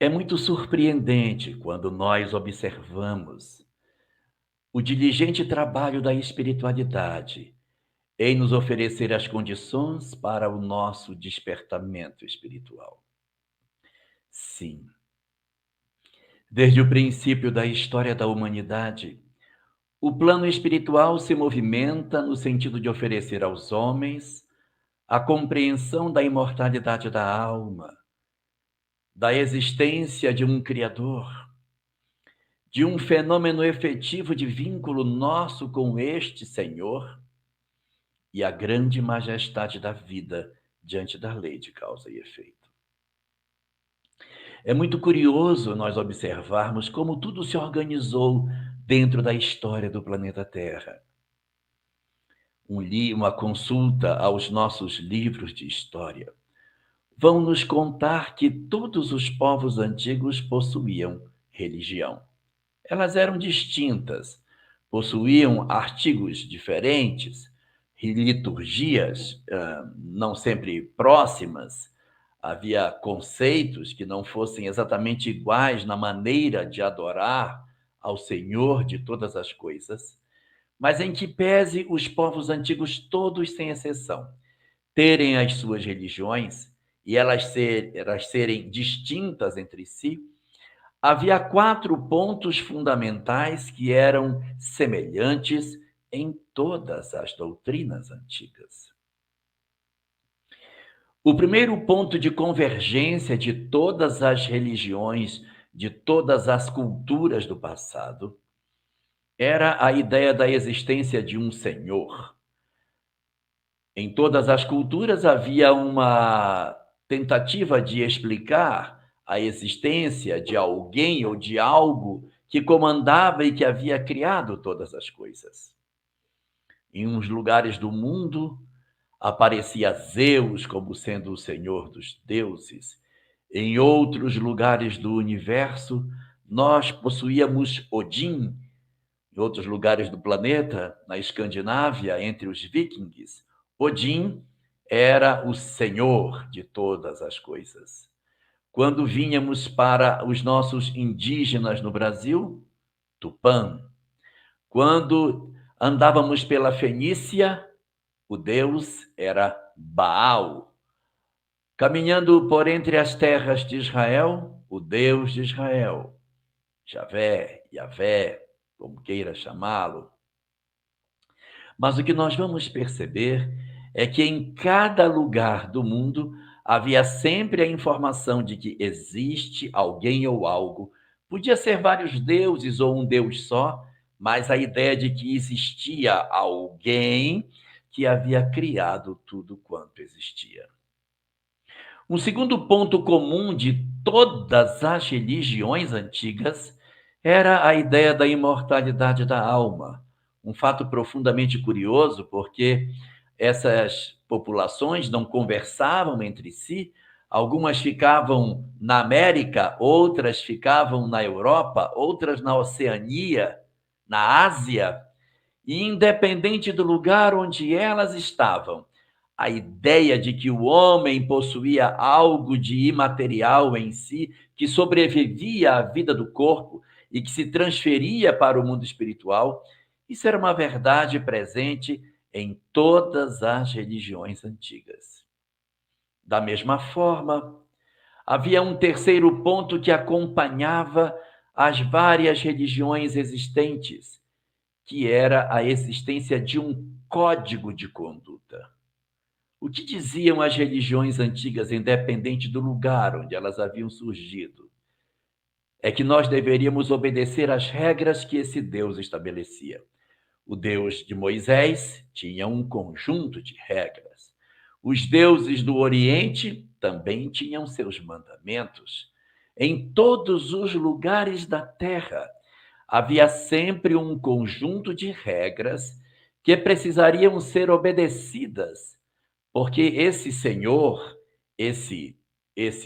É muito surpreendente quando nós observamos o diligente trabalho da espiritualidade em nos oferecer as condições para o nosso despertamento espiritual. Sim, desde o princípio da história da humanidade, o plano espiritual se movimenta no sentido de oferecer aos homens a compreensão da imortalidade da alma, da existência de um Criador, de um fenômeno efetivo de vínculo nosso com este Senhor e a grande majestade da vida diante da lei de causa e efeito. É muito curioso nós observarmos como tudo se organizou dentro da história do planeta Terra. Uma consulta aos nossos livros de história vão nos contar que todos os povos antigos possuíam religião. Elas eram distintas, possuíam artigos diferentes, liturgias não sempre próximas, havia conceitos que não fossem exatamente iguais na maneira de adorar ao Senhor de todas as coisas, mas em que pese os povos antigos todos, sem exceção, terem as suas religiões e elas serem distintas entre si, havia 4 pontos fundamentais que eram semelhantes em todas as doutrinas antigas. O primeiro ponto de convergência de todas as religiões, de todas as culturas do passado, era a ideia da existência de um Senhor. Em todas as culturas havia uma tentativa de explicar a existência de alguém ou de algo que comandava e que havia criado todas as coisas. Em uns lugares do mundo, aparecia Zeus como sendo o senhor dos deuses. Em outros lugares do universo, nós possuíamos Odin. Em outros lugares do planeta, na Escandinávia, entre os vikings, Odin era o senhor de todas as coisas. Quando vínhamos para os nossos indígenas no Brasil, Tupã. Quando andávamos pela Fenícia, o deus era Baal. Caminhando por entre as terras de Israel, o Deus de Israel, Javé, Yavé, como queira chamá-lo. Mas o que nós vamos perceber é que em cada lugar do mundo havia sempre a informação de que existe alguém ou algo. Podia ser vários deuses ou um deus só, mas a ideia de que existia alguém que havia criado tudo quanto existia. Um segundo ponto comum de todas as religiões antigas era a ideia da imortalidade da alma. Um fato profundamente curioso, porque essas populações não conversavam entre si, algumas ficavam na América, outras ficavam na Europa, outras na Oceania, na Ásia, e independente do lugar onde elas estavam, a ideia de que o homem possuía algo de imaterial em si, que sobrevivia à vida do corpo e que se transferia para o mundo espiritual, isso era uma verdade presente em todas as religiões antigas. Da mesma forma, havia um terceiro ponto que acompanhava as várias religiões existentes, que era a existência de um código de conduta. O que diziam as religiões antigas, independente do lugar onde elas haviam surgido? É que nós deveríamos obedecer às regras que esse Deus estabelecia. O Deus de Moisés tinha um conjunto de regras. Os deuses do Oriente também tinham seus mandamentos. Em todos os lugares da terra havia sempre um conjunto de regras que precisariam ser obedecidas, porque esse Senhor, esse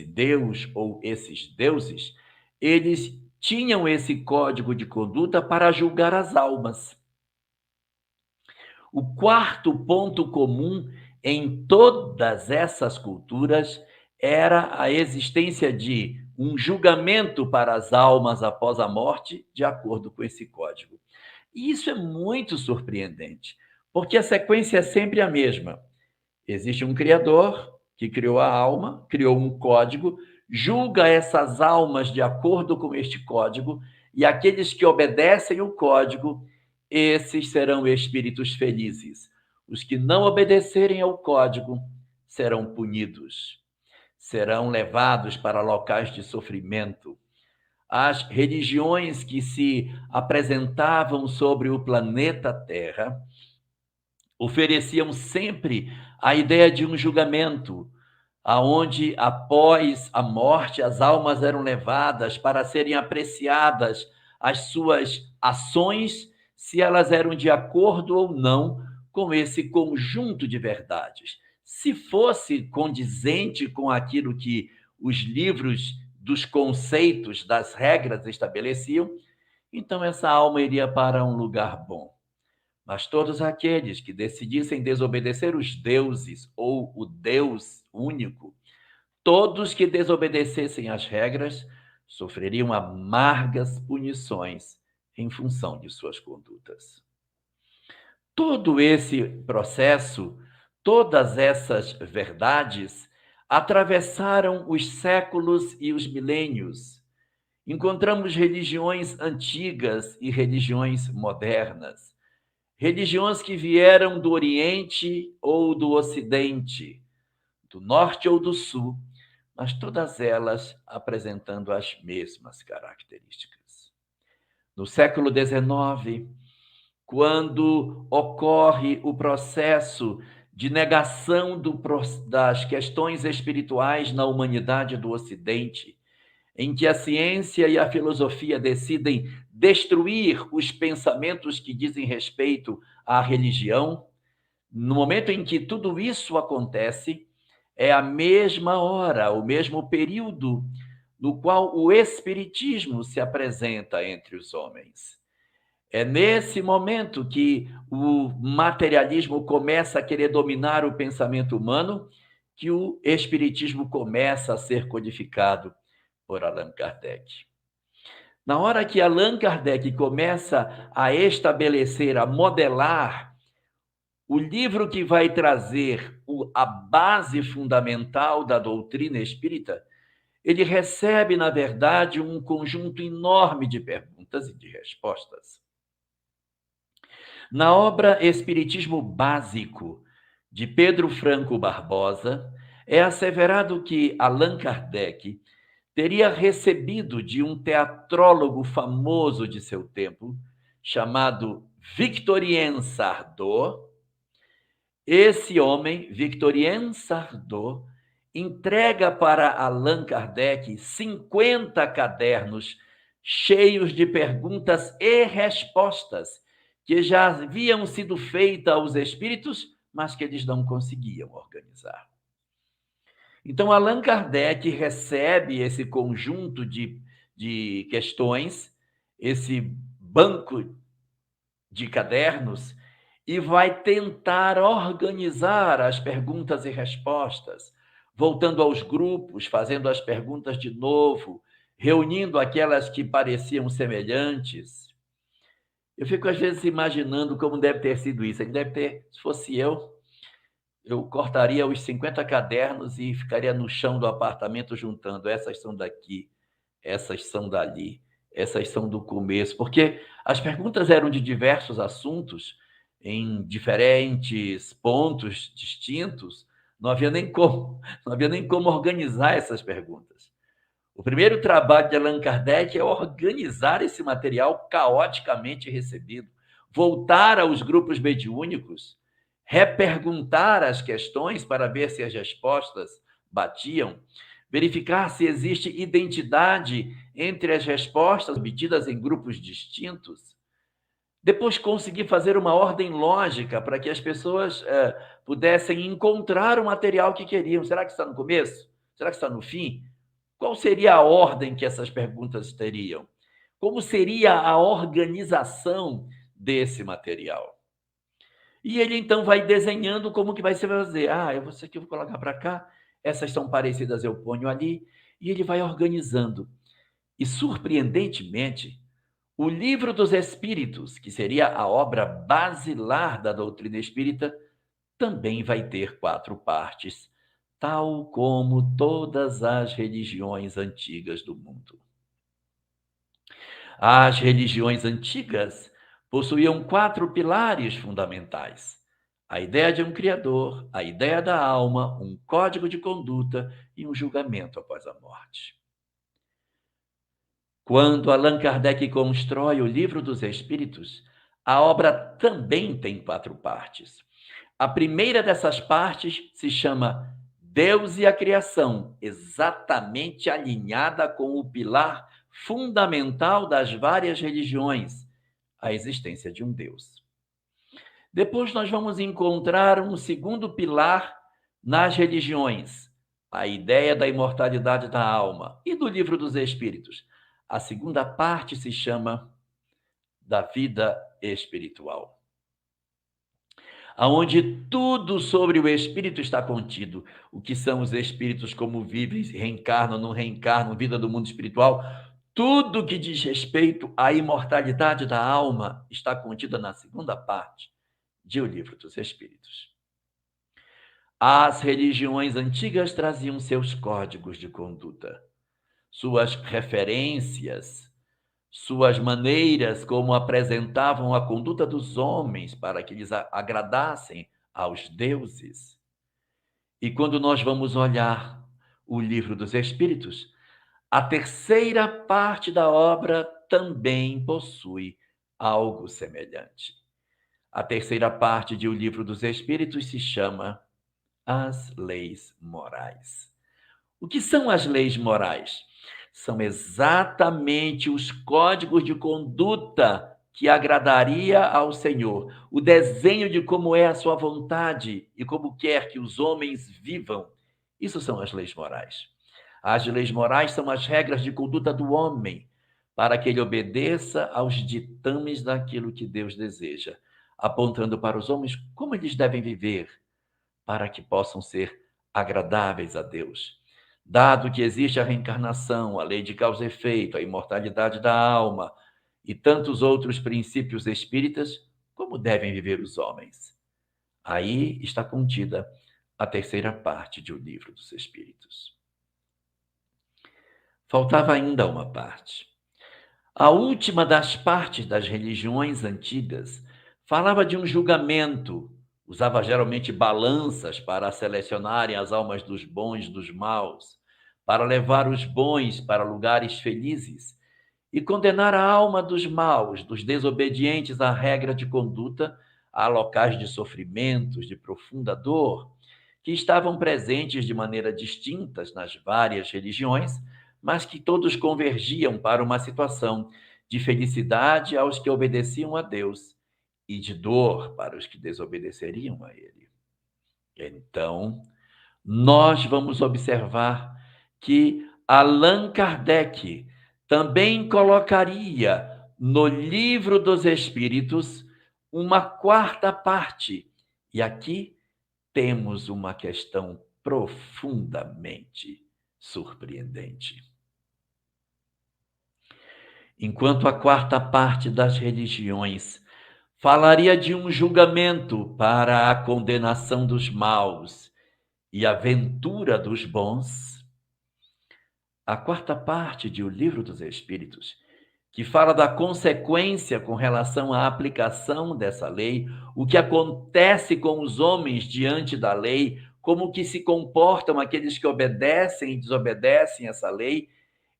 Deus ou esses deuses, eles tinham esse código de conduta para julgar as almas. O quarto ponto comum em todas essas culturas era a existência de um julgamento para as almas após a morte, de acordo com esse código. E isso é muito surpreendente, porque a sequência é sempre a mesma. Existe um criador que criou a alma, criou um código, julga essas almas de acordo com este código, e aqueles que obedecem o código, esses serão espíritos felizes. Os que não obedecerem ao código serão punidos, serão levados para locais de sofrimento. As religiões que se apresentavam sobre o planeta Terra ofereciam sempre a ideia de um julgamento, aonde após a morte as almas eram levadas para serem apreciadas as suas ações, se elas eram de acordo ou não com esse conjunto de verdades. Se fosse condizente com aquilo que os livros dos conceitos, das regras estabeleciam, então essa alma iria para um lugar bom. Mas todos aqueles que decidissem desobedecer os deuses ou o Deus único, todos que desobedecessem às regras, sofreriam amargas punições em função de suas condutas. Todo esse processo, todas essas verdades, atravessaram os séculos e os milênios. Encontramos religiões antigas e religiões modernas. Religiões que vieram do Oriente ou do Ocidente, do Norte ou do Sul, mas todas elas apresentando as mesmas características. No século XIX, quando ocorre o processo de negação das questões espirituais na humanidade do Ocidente, em que a ciência e a filosofia decidem destruir os pensamentos que dizem respeito à religião, no momento em que tudo isso acontece, é a mesma hora, o mesmo período no qual o espiritismo se apresenta entre os homens. É nesse momento que o materialismo começa a querer dominar o pensamento humano, que o espiritismo começa a ser codificado por Allan Kardec. Na hora que Allan Kardec começa a estabelecer, a modelar o livro que vai trazer a base fundamental da doutrina espírita, ele recebe, na verdade, um conjunto enorme de perguntas e de respostas. Na obra Espiritismo Básico, de Pedro Franco Barbosa, é asseverado que Allan Kardec teria recebido de um teatrólogo famoso de seu tempo, chamado Victorien Sardou. Esse homem, Victorien Sardou, entrega para Allan Kardec 50 cadernos cheios de perguntas e respostas que já haviam sido feitas aos espíritos, mas que eles não conseguiam organizar. Então, Allan Kardec recebe esse conjunto de questões, esse banco de cadernos, e vai tentar organizar as perguntas e respostas, voltando aos grupos, fazendo as perguntas de novo, reunindo aquelas que pareciam semelhantes. Eu fico, às vezes, imaginando como deve ter sido isso. Ele deve ter, se fosse eu cortaria os 50 cadernos e ficaria no chão do apartamento juntando. Essas são daqui, essas são dali, essas são do começo. Porque as perguntas eram de diversos assuntos, em diferentes pontos distintos. Não havia nem como organizar essas perguntas. O primeiro trabalho de Allan Kardec é organizar esse material caoticamente recebido, voltar aos grupos mediúnicos, reperguntar as questões para ver se as respostas batiam, verificar se existe identidade entre as respostas obtidas em grupos distintos, depois conseguir fazer uma ordem lógica para que as pessoas pudessem encontrar o material que queriam. Será que está no começo? Será que está no fim? Qual seria a ordem que essas perguntas teriam? Como seria a organização desse material? E ele, então, vai desenhando como que vai ser fazer. Eu vou aqui, vou colocar para cá, essas são parecidas, eu ponho ali, E ele vai organizando. E, surpreendentemente, o Livro dos Espíritos, que seria a obra basilar da doutrina espírita, também vai ter 4 partes, tal como todas as religiões antigas do mundo. As religiões antigas possuíam 4 pilares fundamentais: a ideia de um Criador, a ideia da alma, um código de conduta e um julgamento após a morte. Quando Allan Kardec constrói o Livro dos Espíritos, a obra também tem 4 partes. A primeira dessas partes se chama Deus e a Criação, exatamente alinhada com o pilar fundamental das várias religiões, a existência de um Deus. Depois nós vamos encontrar um segundo pilar nas religiões, a ideia da imortalidade da alma e do Livro dos Espíritos. A segunda parte se chama da vida espiritual, aonde tudo sobre o espírito está contido. O que são os espíritos, como vivem, reencarnam, não reencarnam, vida do mundo espiritual. Tudo que diz respeito à imortalidade da alma está contida na segunda parte de O Livro dos Espíritos. As religiões antigas traziam seus códigos de conduta, suas referências, suas maneiras como apresentavam a conduta dos homens para que eles agradassem aos deuses. E quando nós vamos olhar o Livro dos Espíritos, a terceira parte da obra também possui algo semelhante. A terceira parte de O Livro dos Espíritos se chama As Leis Morais. O que são as leis morais? São exatamente os códigos de conduta que agradaria ao Senhor, o desenho de como é a sua vontade e como quer que os homens vivam. Isso são as leis morais. As leis morais são as regras de conduta do homem, para que ele obedeça aos ditames daquilo que Deus deseja, apontando para os homens como eles devem viver, para que possam ser agradáveis a Deus. Dado que existe a reencarnação, a lei de causa e efeito, a imortalidade da alma e tantos outros princípios espíritas, como devem viver os homens? Aí está contida a terceira parte de O Livro dos Espíritos. Faltava ainda uma parte. A última das partes das religiões antigas falava de um julgamento, usava geralmente balanças para selecionarem as almas dos bons dos maus, para levar os bons para lugares felizes e condenar a alma dos maus, dos desobedientes à regra de conduta, a locais de sofrimentos, de profunda dor, que estavam presentes de maneira distintas nas várias religiões, mas que todos convergiam para uma situação de felicidade aos que obedeciam a Deus e de dor para os que desobedeceriam a Ele. Então, nós vamos observar que Allan Kardec também colocaria no Livro dos Espíritos uma quarta parte. E aqui temos uma questão profundamente surpreendente. Enquanto a quarta parte das religiões falaria de um julgamento para a condenação dos maus e a ventura dos bons, a quarta parte de O Livro dos Espíritos, que fala da consequência com relação à aplicação dessa lei, o que acontece com os homens diante da lei, como que se comportam aqueles que obedecem e desobedecem essa lei,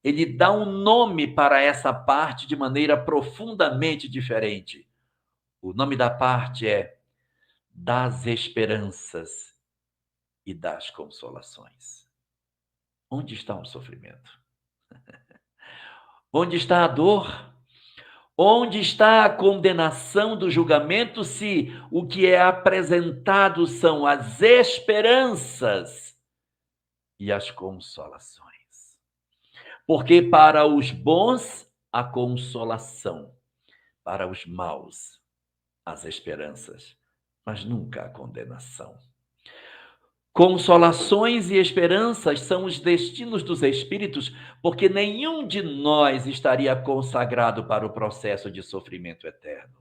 ele dá um nome para essa parte de maneira profundamente diferente. O nome da parte é Das Esperanças e das Consolações. Onde está o sofrimento? Onde está a dor? Onde está a condenação do julgamento se o que é apresentado são as esperanças e as consolações? Porque para os bons, a consolação, para os maus, as esperanças, mas nunca a condenação. Consolações e esperanças são os destinos dos espíritos, porque nenhum de nós estaria consagrado para o processo de sofrimento eterno.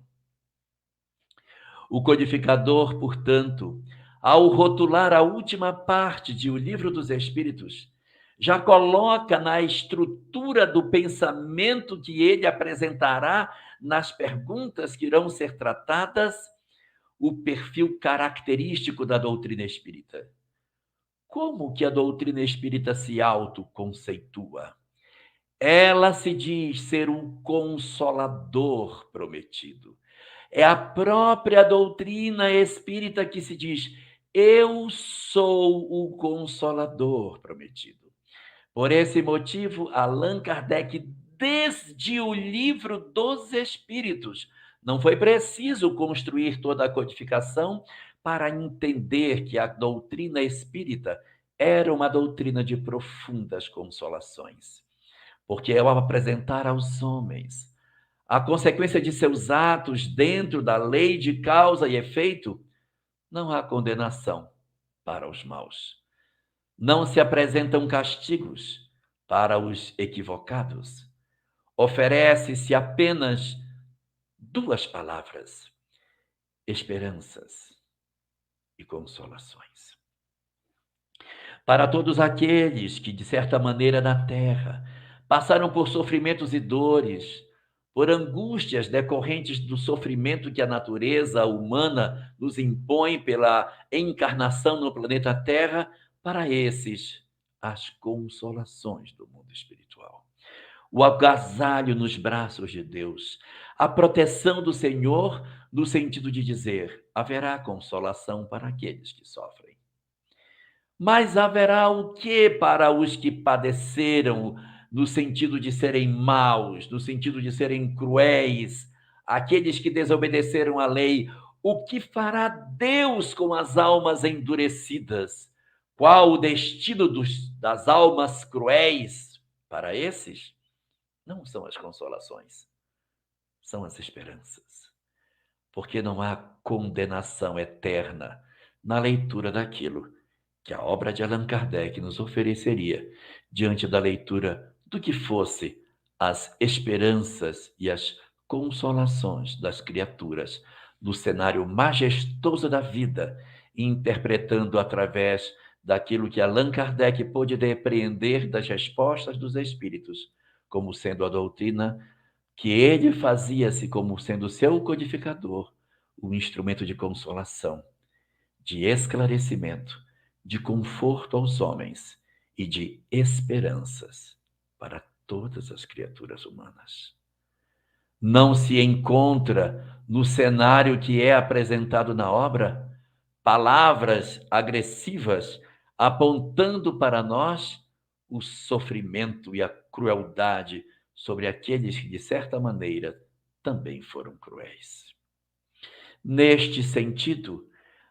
O codificador, portanto, ao rotular a última parte de O Livro dos Espíritos, já coloca na estrutura do pensamento que ele apresentará nas perguntas que irão ser tratadas o perfil característico da doutrina espírita. Como que a doutrina espírita se autoconceitua? Ela se diz ser um consolador prometido. É a própria doutrina espírita que se diz: eu sou o consolador prometido. Por esse motivo, Allan Kardec, desde o Livro dos Espíritos, não foi preciso construir toda a codificação para entender que a doutrina espírita era uma doutrina de profundas consolações. Porque ao apresentar aos homens a consequência de seus atos dentro da lei de causa e efeito, não há condenação para os maus. Não se apresentam castigos para os equivocados. Oferece-se apenas duas palavras: esperanças e consolações. Para todos aqueles que, de certa maneira, na terra, passaram por sofrimentos e dores, por angústias decorrentes do sofrimento que a natureza humana nos impõe pela encarnação no planeta Terra, para esses, as consolações do mundo espiritual. O agasalho nos braços de Deus, a proteção do Senhor, no sentido de dizer: haverá consolação para aqueles que sofrem. Mas haverá o que para os que padeceram, no sentido de serem maus, no sentido de serem cruéis, aqueles que desobedeceram à lei? O que fará Deus com as almas endurecidas? Qual o destino das almas cruéis? Para esses, não são as consolações, são as esperanças. Porque não há condenação eterna na leitura daquilo que a obra de Allan Kardec nos ofereceria diante da leitura do que fosse as esperanças e as consolações das criaturas no cenário majestoso da vida, interpretando através daquilo que Allan Kardec pôde depreender das respostas dos espíritos, como sendo a doutrina que ele fazia-se como sendo seu codificador, um instrumento de consolação, de esclarecimento, de conforto aos homens e de esperanças para todas as criaturas humanas. Não se encontra no cenário que é apresentado na obra palavras agressivas apontando para nós o sofrimento e a crueldade sobre aqueles que, de certa maneira, também foram cruéis. Neste sentido,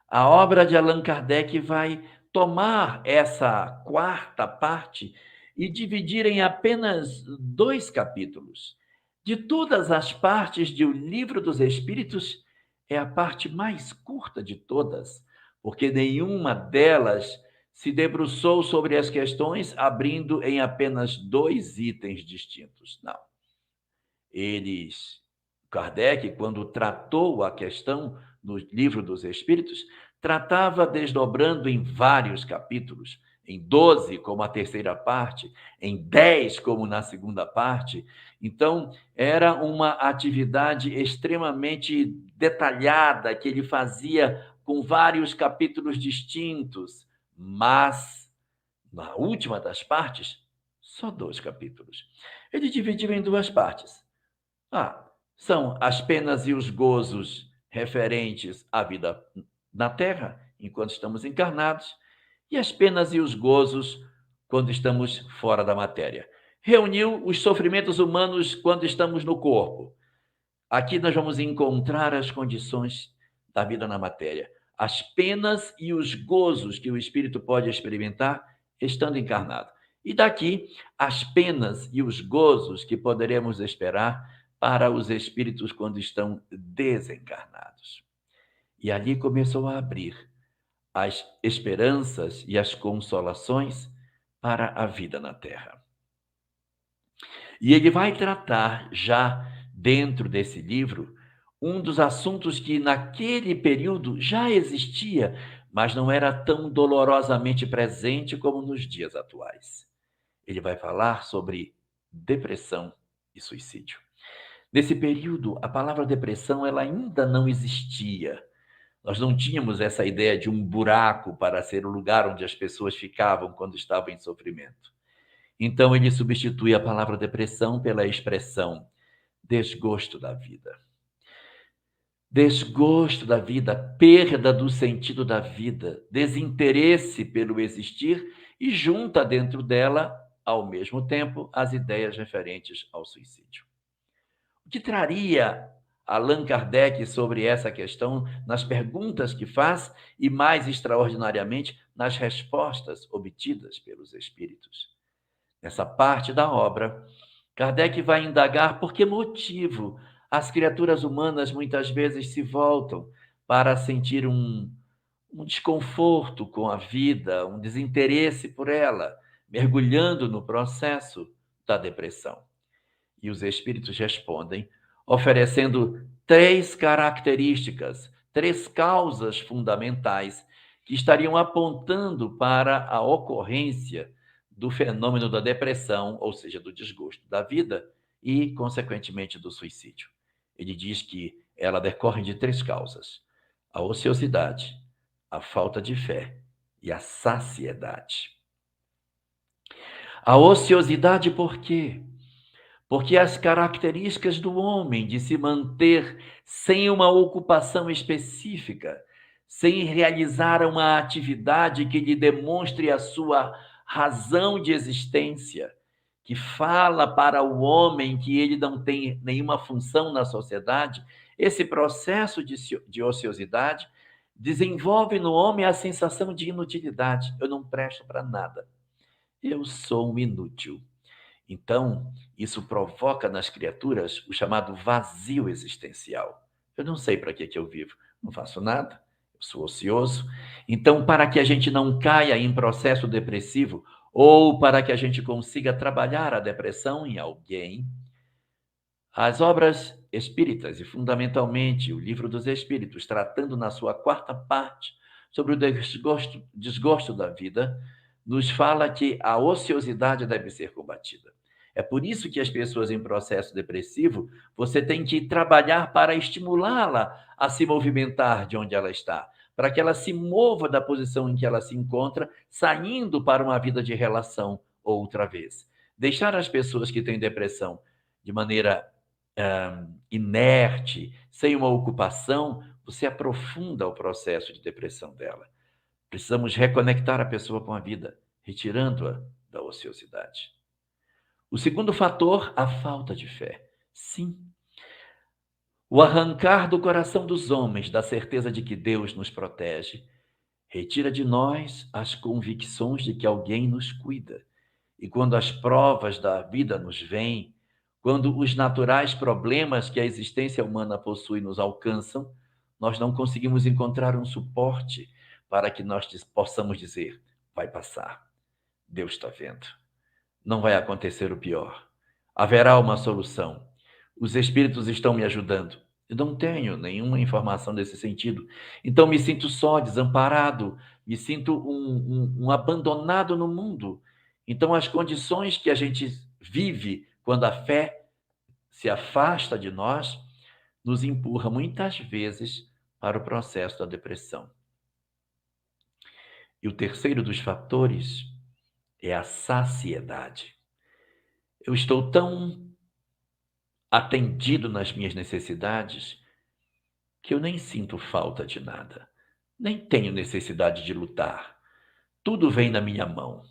a obra de Allan Kardec vai tomar essa quarta parte e dividir em apenas 2 capítulos. De todas as partes de O Livro dos Espíritos, é a parte mais curta de todas, porque nenhuma delas se debruçou sobre as questões abrindo em apenas 2 itens distintos. Não. Kardec, quando tratou a questão no Livro dos Espíritos, tratava desdobrando em vários capítulos, em 12, como a terceira parte, em 10, como na segunda parte. Então, era uma atividade extremamente detalhada que ele fazia com vários capítulos distintos, mas, na última das partes, só 2 capítulos. Ele dividiu em 2 partes. São as penas e os gozos referentes à vida na Terra, enquanto estamos encarnados, e as penas e os gozos quando estamos fora da matéria. Reuniu os sofrimentos humanos quando estamos no corpo. Aqui nós vamos encontrar as condições da vida na matéria, as penas e os gozos que o espírito pode experimentar estando encarnado. E daqui, as penas e os gozos que poderemos esperar para os espíritos quando estão desencarnados. E ali começou a abrir as esperanças e as consolações para a vida na Terra. E ele vai tratar, já dentro desse livro, um dos assuntos que naquele período já existia, mas não era tão dolorosamente presente como nos dias atuais. Ele vai falar sobre depressão e suicídio. Nesse período, a palavra depressão ela ainda não existia. Nós não tínhamos essa ideia de um buraco para ser o lugar onde as pessoas ficavam quando estavam em sofrimento. Então, ele substitui a palavra depressão pela expressão desgosto da vida. Desgosto da vida, perda do sentido da vida, desinteresse pelo existir e junta dentro dela, ao mesmo tempo, as ideias referentes ao suicídio. O que traria Allan Kardec sobre essa questão nas perguntas que faz e, mais extraordinariamente, nas respostas obtidas pelos espíritos? Nessa parte da obra, Kardec vai indagar por que motivo as criaturas humanas muitas vezes se voltam para sentir um desconforto com a vida, um desinteresse por ela, mergulhando no processo da depressão. E os espíritos respondem, oferecendo 3 características, 3 causas fundamentais que estariam apontando para a ocorrência do fenômeno da depressão, ou seja, do desgosto da vida e, consequentemente, do suicídio. Ele diz que ela decorre de 3 causas: a ociosidade, a falta de fé e a saciedade. A ociosidade por quê? Porque as características do homem de se manter sem uma ocupação específica, sem realizar uma atividade que lhe demonstre a sua razão de existência, que fala para o homem que ele não tem nenhuma função na sociedade, esse processo de ociosidade desenvolve no homem a sensação de inutilidade. Eu não presto para nada. Eu sou um inútil. Então, isso provoca nas criaturas o chamado vazio existencial. Eu não sei para que eu vivo, não faço nada, eu sou ocioso. Então, para que a gente não caia em processo depressivo ou para que a gente consiga trabalhar a depressão em alguém, as obras espíritas, e fundamentalmente o Livro dos Espíritos, tratando na sua 4ª parte sobre o desgosto da vida, nos fala que a ociosidade deve ser combatida. É por isso que as pessoas em processo depressivo, você tem que trabalhar para estimulá-la a se movimentar de onde ela está, para que ela se mova da posição em que ela se encontra, saindo para uma vida de relação outra vez. Deixar as pessoas que têm depressão de maneira inerte, sem uma ocupação, você aprofunda o processo de depressão dela. Precisamos reconectar a pessoa com a vida, retirando-a da ociosidade. O segundo fator, a falta de fé. Sim, o arrancar do coração dos homens da certeza de que Deus nos protege, retira de nós as convicções de que alguém nos cuida. E quando as provas da vida nos vêm, quando os naturais problemas que a existência humana possui nos alcançam, nós não conseguimos encontrar um suporte para que nós possamos dizer, vai passar, Deus está vendo, não vai acontecer o pior, haverá uma solução, os espíritos estão me ajudando. Eu não tenho nenhuma informação nesse sentido, então me sinto só, desamparado, me sinto um abandonado no mundo. Então as condições que a gente vive quando a fé se afasta de nós, nos empurra muitas vezes para o processo da depressão. E o terceiro dos fatores é a saciedade. Eu estou tão atendido nas minhas necessidades que eu nem sinto falta de nada, nem tenho necessidade de lutar. Tudo vem na minha mão.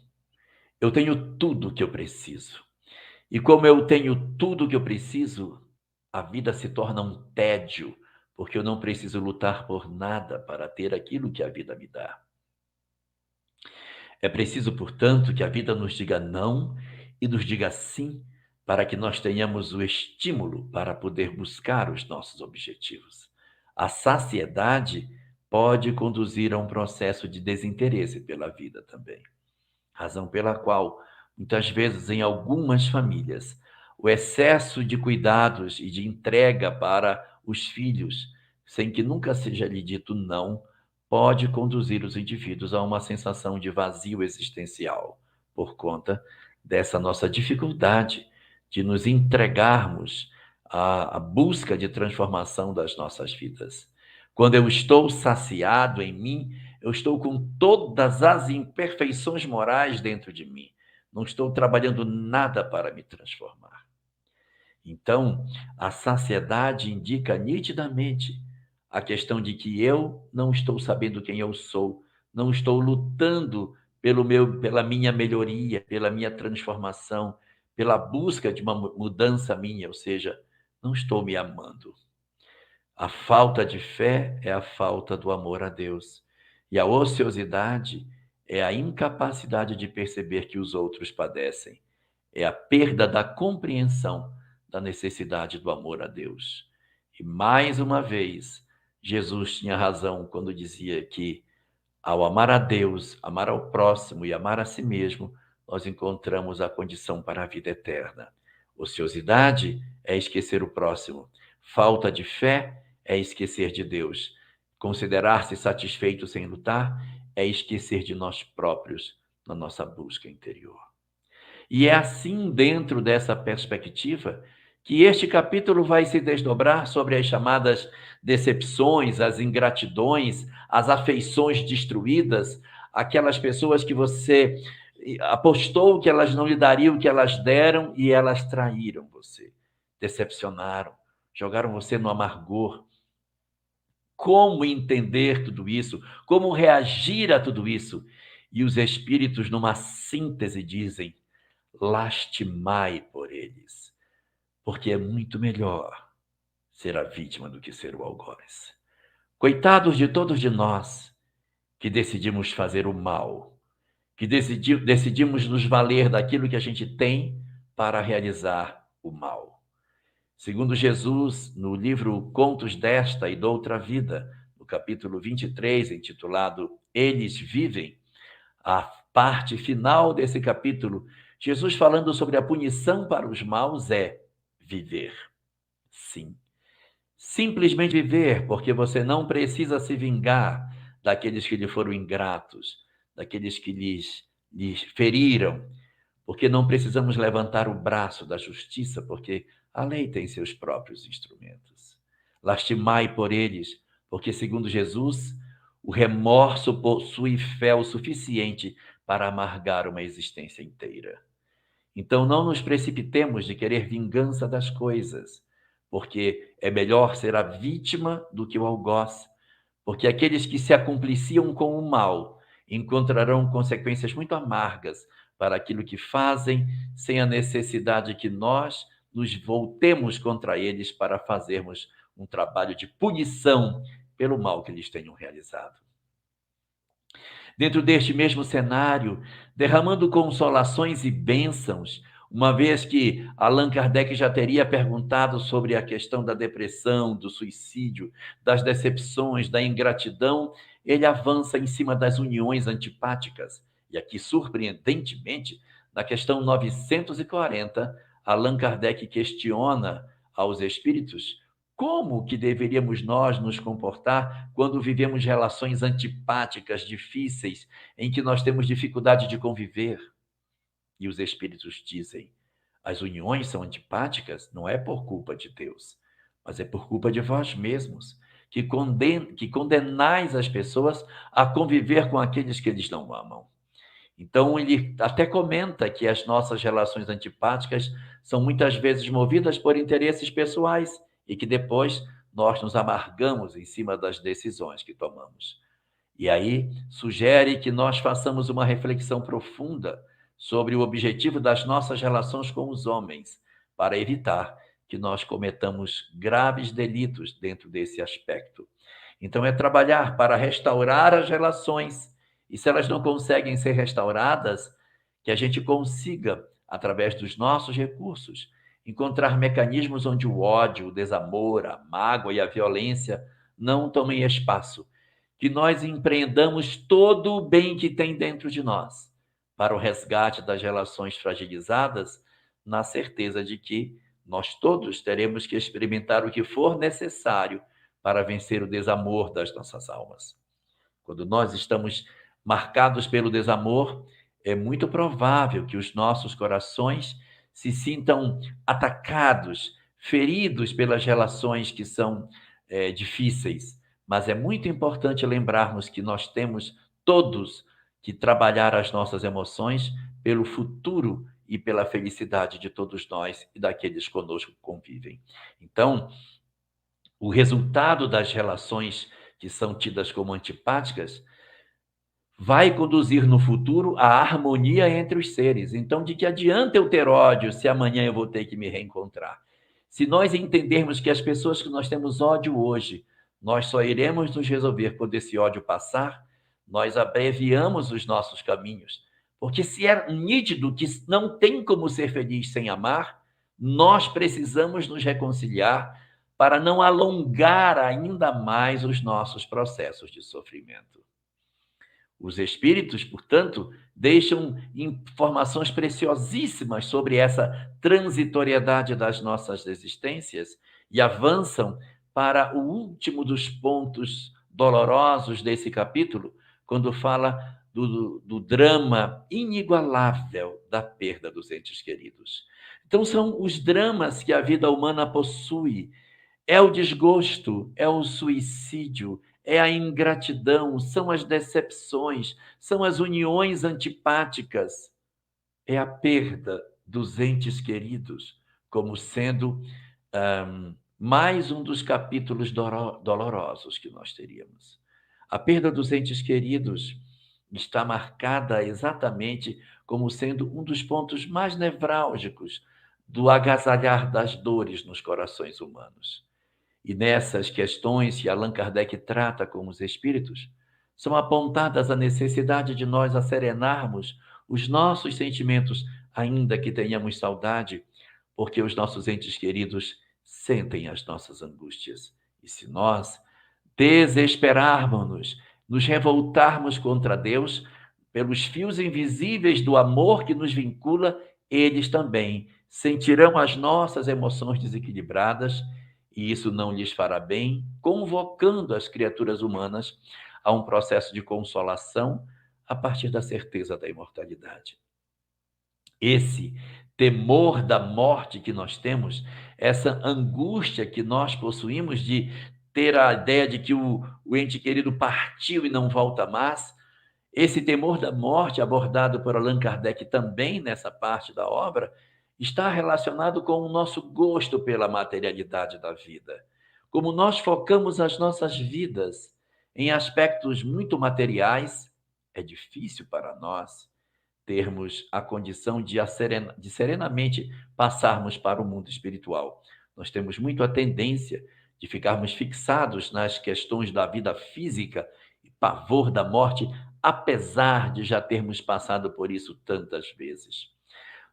Eu tenho tudo o que eu preciso. E como eu tenho tudo o que eu preciso, a vida se torna um tédio, porque eu não preciso lutar por nada para ter aquilo que a vida me dá. É preciso, portanto, que a vida nos diga não e nos diga sim, para que nós tenhamos o estímulo para poder buscar os nossos objetivos. A saciedade pode conduzir a um processo de desinteresse pela vida também. Razão pela qual, muitas vezes, em algumas famílias, o excesso de cuidados e de entrega para os filhos, sem que nunca seja lhe dito não, pode conduzir os indivíduos a uma sensação de vazio existencial, por conta dessa nossa dificuldade de nos entregarmos à busca de transformação das nossas vidas. Quando eu estou saciado em mim, eu estou com todas as imperfeições morais dentro de mim. Não estou trabalhando nada para me transformar. Então, a saciedade indica nitidamente a questão de que eu não estou sabendo quem eu sou, não estou lutando pela minha melhoria, pela minha transformação, pela busca de uma mudança minha, ou seja, não estou me amando. A falta de fé é a falta do amor a Deus. E a ociosidade é a incapacidade de perceber que os outros padecem. É a perda da compreensão da necessidade do amor a Deus. E mais uma vez, Jesus tinha razão quando dizia que, ao amar a Deus, amar ao próximo e amar a si mesmo, nós encontramos a condição para a vida eterna. Ociosidade é esquecer o próximo. Falta de fé é esquecer de Deus. Considerar-se satisfeito sem lutar é esquecer de nós próprios na nossa busca interior. E é assim, dentro dessa perspectiva, que este capítulo vai se desdobrar sobre as chamadas decepções, as ingratidões, as afeições destruídas, aquelas pessoas que você apostou que elas não lhe dariam o que elas deram e elas traíram você, decepcionaram, jogaram você no amargor. Como entender tudo isso? Como reagir a tudo isso? E os espíritos, numa síntese, dizem: lastimai por eles, porque é muito melhor ser a vítima do que ser o algoz. Coitados de todos de nós que decidimos fazer o mal, que decidimos nos valer daquilo que a gente tem para realizar o mal. Segundo Jesus, no livro Contos desta e d'Outra Vida, no capítulo 23, intitulado Eles Vivem, a parte final desse capítulo, Jesus falando sobre a punição para os maus é viver. Sim. Simplesmente viver, porque você não precisa se vingar daqueles que lhe foram ingratos, daqueles que lhes feriram, porque não precisamos levantar o braço da justiça, porque a lei tem seus próprios instrumentos. Lastimai por eles, porque, segundo Jesus, o remorso possui fel suficiente para amargar uma existência inteira. Então, não nos precipitemos de querer vingança das coisas, porque é melhor ser a vítima do que o algoz, porque aqueles que se acumpliciam com o mal encontrarão consequências muito amargas para aquilo que fazem, sem a necessidade que nós nos voltemos contra eles para fazermos um trabalho de punição pelo mal que eles tenham realizado. Dentro deste mesmo cenário, derramando consolações e bênçãos, uma vez que Allan Kardec já teria perguntado sobre a questão da depressão, do suicídio, das decepções, da ingratidão, ele avança em cima das uniões antipáticas. E aqui, surpreendentemente, na questão 940, Allan Kardec questiona aos espíritos como que deveríamos nós nos comportar quando vivemos relações antipáticas, difíceis, em que nós temos dificuldade de conviver? E os espíritos dizem: as uniões são antipáticas não é por culpa de Deus, mas é por culpa de vós mesmos, que condenais as pessoas a conviver com aqueles que eles não amam. Então, ele até comenta que as nossas relações antipáticas são muitas vezes movidas por interesses pessoais e que depois nós nos amargamos em cima das decisões que tomamos. E aí sugere que nós façamos uma reflexão profunda sobre o objetivo das nossas relações com os homens, para evitar que nós cometamos graves delitos dentro desse aspecto. Então, é trabalhar para restaurar as relações, e se elas não conseguem ser restauradas, que a gente consiga, através dos nossos recursos, encontrar mecanismos onde o ódio, o desamor, a mágoa e a violência não tomem espaço, que nós empreendamos todo o bem que tem dentro de nós para o resgate das relações fragilizadas, na certeza de que nós todos teremos que experimentar o que for necessário para vencer o desamor das nossas almas. Quando nós estamos marcados pelo desamor, é muito provável que os nossos corações se sintam atacados, feridos pelas relações que são difíceis. Mas é muito importante lembrarmos que nós temos todos que trabalhar as nossas emoções pelo futuro e pela felicidade de todos nós e daqueles conosco que convivem. Então, o resultado das relações que são tidas como antipáticas vai conduzir no futuro a harmonia entre os seres. Então, de que adianta eu ter ódio se amanhã eu vou ter que me reencontrar? Se nós entendermos que as pessoas que nós temos ódio hoje, nós só iremos nos resolver quando esse ódio passar, nós abreviamos os nossos caminhos. Porque se é nítido que não tem como ser feliz sem amar, nós precisamos nos reconciliar para não alongar ainda mais os nossos processos de sofrimento. Os espíritos, portanto, deixam informações preciosíssimas sobre essa transitoriedade das nossas existências e avançam para o último dos pontos dolorosos desse capítulo, quando fala do drama inigualável da perda dos entes queridos. Então, são os dramas que a vida humana possui. É o desgosto, é o suicídio, é a ingratidão, são as decepções, são as uniões antipáticas, é a perda dos entes queridos, como sendo mais um dos capítulos dolorosos que nós teríamos. A perda dos entes queridos está marcada exatamente como sendo um dos pontos mais nevrálgicos do agasalhar das dores nos corações humanos. E nessas questões que Allan Kardec trata com os espíritos, são apontadas a necessidade de nós acerenarmos os nossos sentimentos, ainda que tenhamos saudade, porque os nossos entes queridos sentem as nossas angústias. E se nós desesperarmos-nos, nos revoltarmos contra Deus, pelos fios invisíveis do amor que nos vincula, eles também sentirão as nossas emoções desequilibradas e isso não lhes fará bem, convocando as criaturas humanas a um processo de consolação a partir da certeza da imortalidade. Esse temor da morte que nós temos, essa angústia que nós possuímos de ter a ideia de que o ente querido partiu e não volta mais, esse temor da morte, abordado por Allan Kardec também nessa parte da obra, está relacionado com o nosso gosto pela materialidade da vida. Como nós focamos as nossas vidas em aspectos muito materiais, é difícil para nós termos a condição de serenamente passarmos para o mundo espiritual. Nós temos muito a tendência de ficarmos fixados nas questões da vida física e pavor da morte, apesar de já termos passado por isso tantas vezes.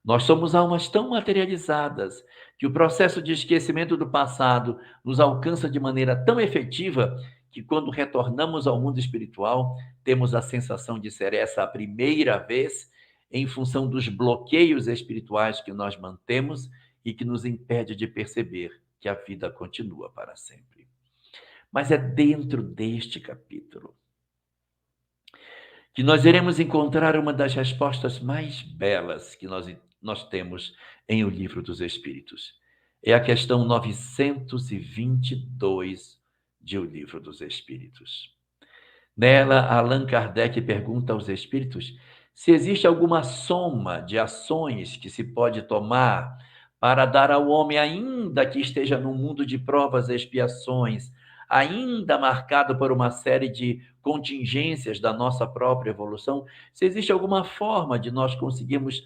Nós somos almas tão materializadas que o processo de esquecimento do passado nos alcança de maneira tão efetiva que, quando retornamos ao mundo espiritual, temos a sensação de ser essa a primeira vez, em função dos bloqueios espirituais que nós mantemos e que nos impede de perceber que a vida continua para sempre. Mas é dentro deste capítulo que nós iremos encontrar uma das respostas mais belas que nós temos em O Livro dos Espíritos. É a questão 922 de O Livro dos Espíritos. Nela, Allan Kardec pergunta aos espíritos se existe alguma soma de ações que se pode tomar para dar ao homem, ainda que esteja num mundo de provas e expiações, ainda marcado por uma série de contingências da nossa própria evolução, se existe alguma forma de nós conseguirmos,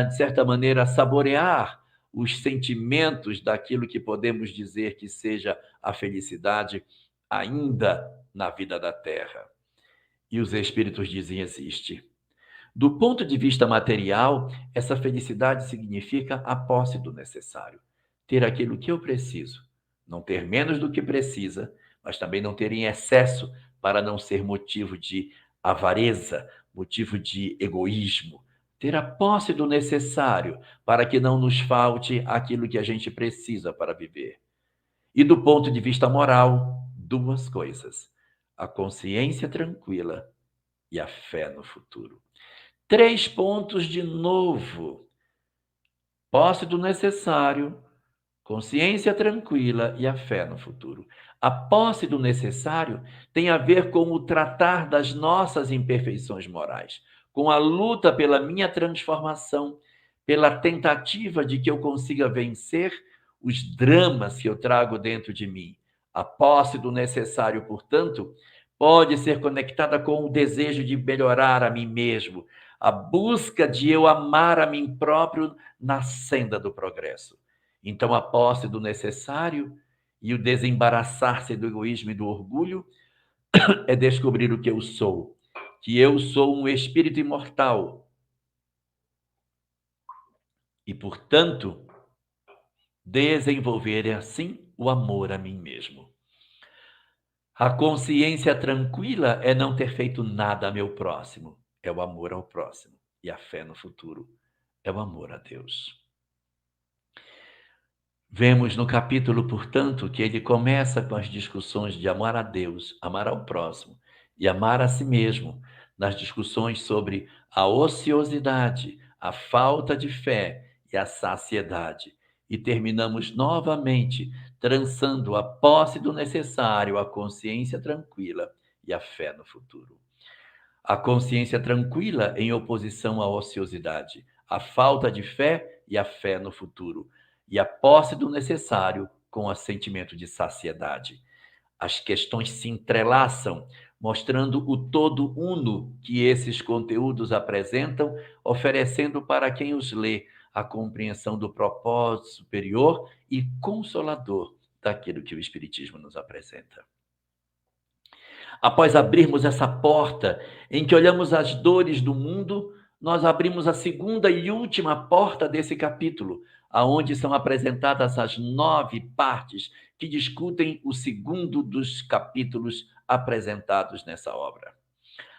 de certa maneira, saborear os sentimentos daquilo que podemos dizer que seja a felicidade ainda na vida da Terra. E os espíritos dizem: existe. Do ponto de vista material, essa felicidade significa a posse do necessário. Ter aquilo que eu preciso. Não ter menos do que precisa, mas também não ter em excesso para não ser motivo de avareza, motivo de egoísmo. Ter a posse do necessário para que não nos falte aquilo que a gente precisa para viver. E do ponto de vista moral, duas coisas: a consciência tranquila e a fé no futuro. 3 pontos de novo: posse do necessário, consciência tranquila e a fé no futuro. A posse do necessário tem a ver com o tratar das nossas imperfeições morais, com a luta pela minha transformação, pela tentativa de que eu consiga vencer os dramas que eu trago dentro de mim. A posse do necessário, portanto, pode ser conectada com o desejo de melhorar a mim mesmo, a busca de eu amar a mim próprio na senda do progresso. Então, a posse do necessário e o desembaraçar-se do egoísmo e do orgulho é descobrir o que eu sou um espírito imortal e, portanto, desenvolver assim o amor a mim mesmo. A consciência tranquila é não ter feito nada a meu próximo, é o amor ao próximo. E a fé no futuro é o amor a Deus. Vemos no capítulo, portanto, que ele começa com as discussões de amar a Deus, amar ao próximo e amar a si mesmo, nas discussões sobre a ociosidade, a falta de fé e a saciedade. E terminamos novamente trançando a posse do necessário, a consciência tranquila e a fé no futuro. A consciência tranquila em oposição à ociosidade, a falta de fé e a fé no futuro, e a posse do necessário com o sentimento de saciedade. As questões se entrelaçam, mostrando o todo uno que esses conteúdos apresentam, oferecendo para quem os lê a compreensão do propósito superior e consolador daquilo que o Espiritismo nos apresenta. Após abrirmos essa porta em que olhamos as dores do mundo, nós abrimos a segunda e última porta desse capítulo, aonde são apresentadas as 9 partes que discutem o segundo dos capítulos apresentados nessa obra.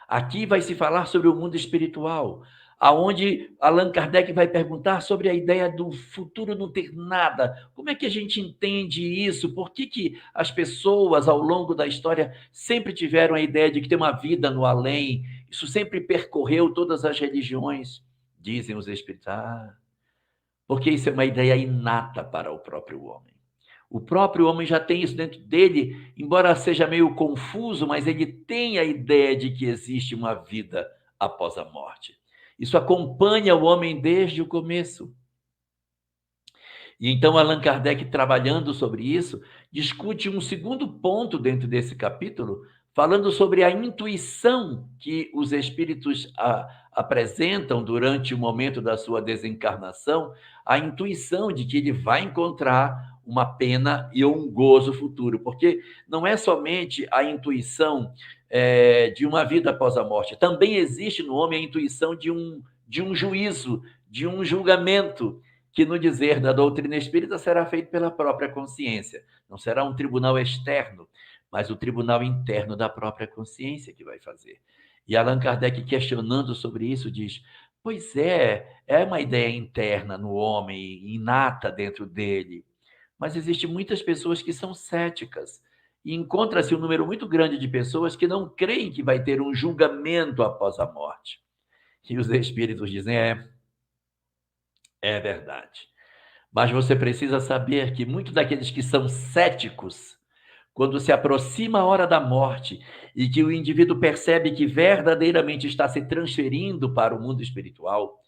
Aqui vai se falar sobre o mundo espiritual, aonde Allan Kardec vai perguntar sobre a ideia do futuro não ter nada. Como é que a gente entende isso? Por que as pessoas, ao longo da história, sempre tiveram a ideia de que tem uma vida no além? Isso sempre percorreu todas as religiões, dizem os espíritos. Porque isso é uma ideia inata para o próprio homem. O próprio homem já tem isso dentro dele, embora seja meio confuso, mas ele tem a ideia de que existe uma vida após a morte. Isso acompanha o homem desde o começo. E então Allan Kardec, trabalhando sobre isso, discute um segundo ponto dentro desse capítulo, falando sobre a intuição que os espíritos apresentam durante o momento da sua desencarnação, a intuição de que ele vai encontrar uma pena e um gozo futuro, porque não é somente a intuição de uma vida após a morte, também existe no homem a intuição de um juízo, de um julgamento, que no dizer da doutrina espírita será feito pela própria consciência. Não será um tribunal externo, mas o tribunal interno da própria consciência que vai fazer. E Allan Kardec, questionando sobre isso, diz: pois é uma ideia interna no homem, inata dentro dele, mas existem muitas pessoas que são céticas, e encontra-se um número muito grande de pessoas que não creem que vai ter um julgamento após a morte. E os espíritos dizem: é verdade. Mas você precisa saber que muitos daqueles que são céticos, quando se aproxima a hora da morte e que o indivíduo percebe que verdadeiramente está se transferindo para o mundo espiritual,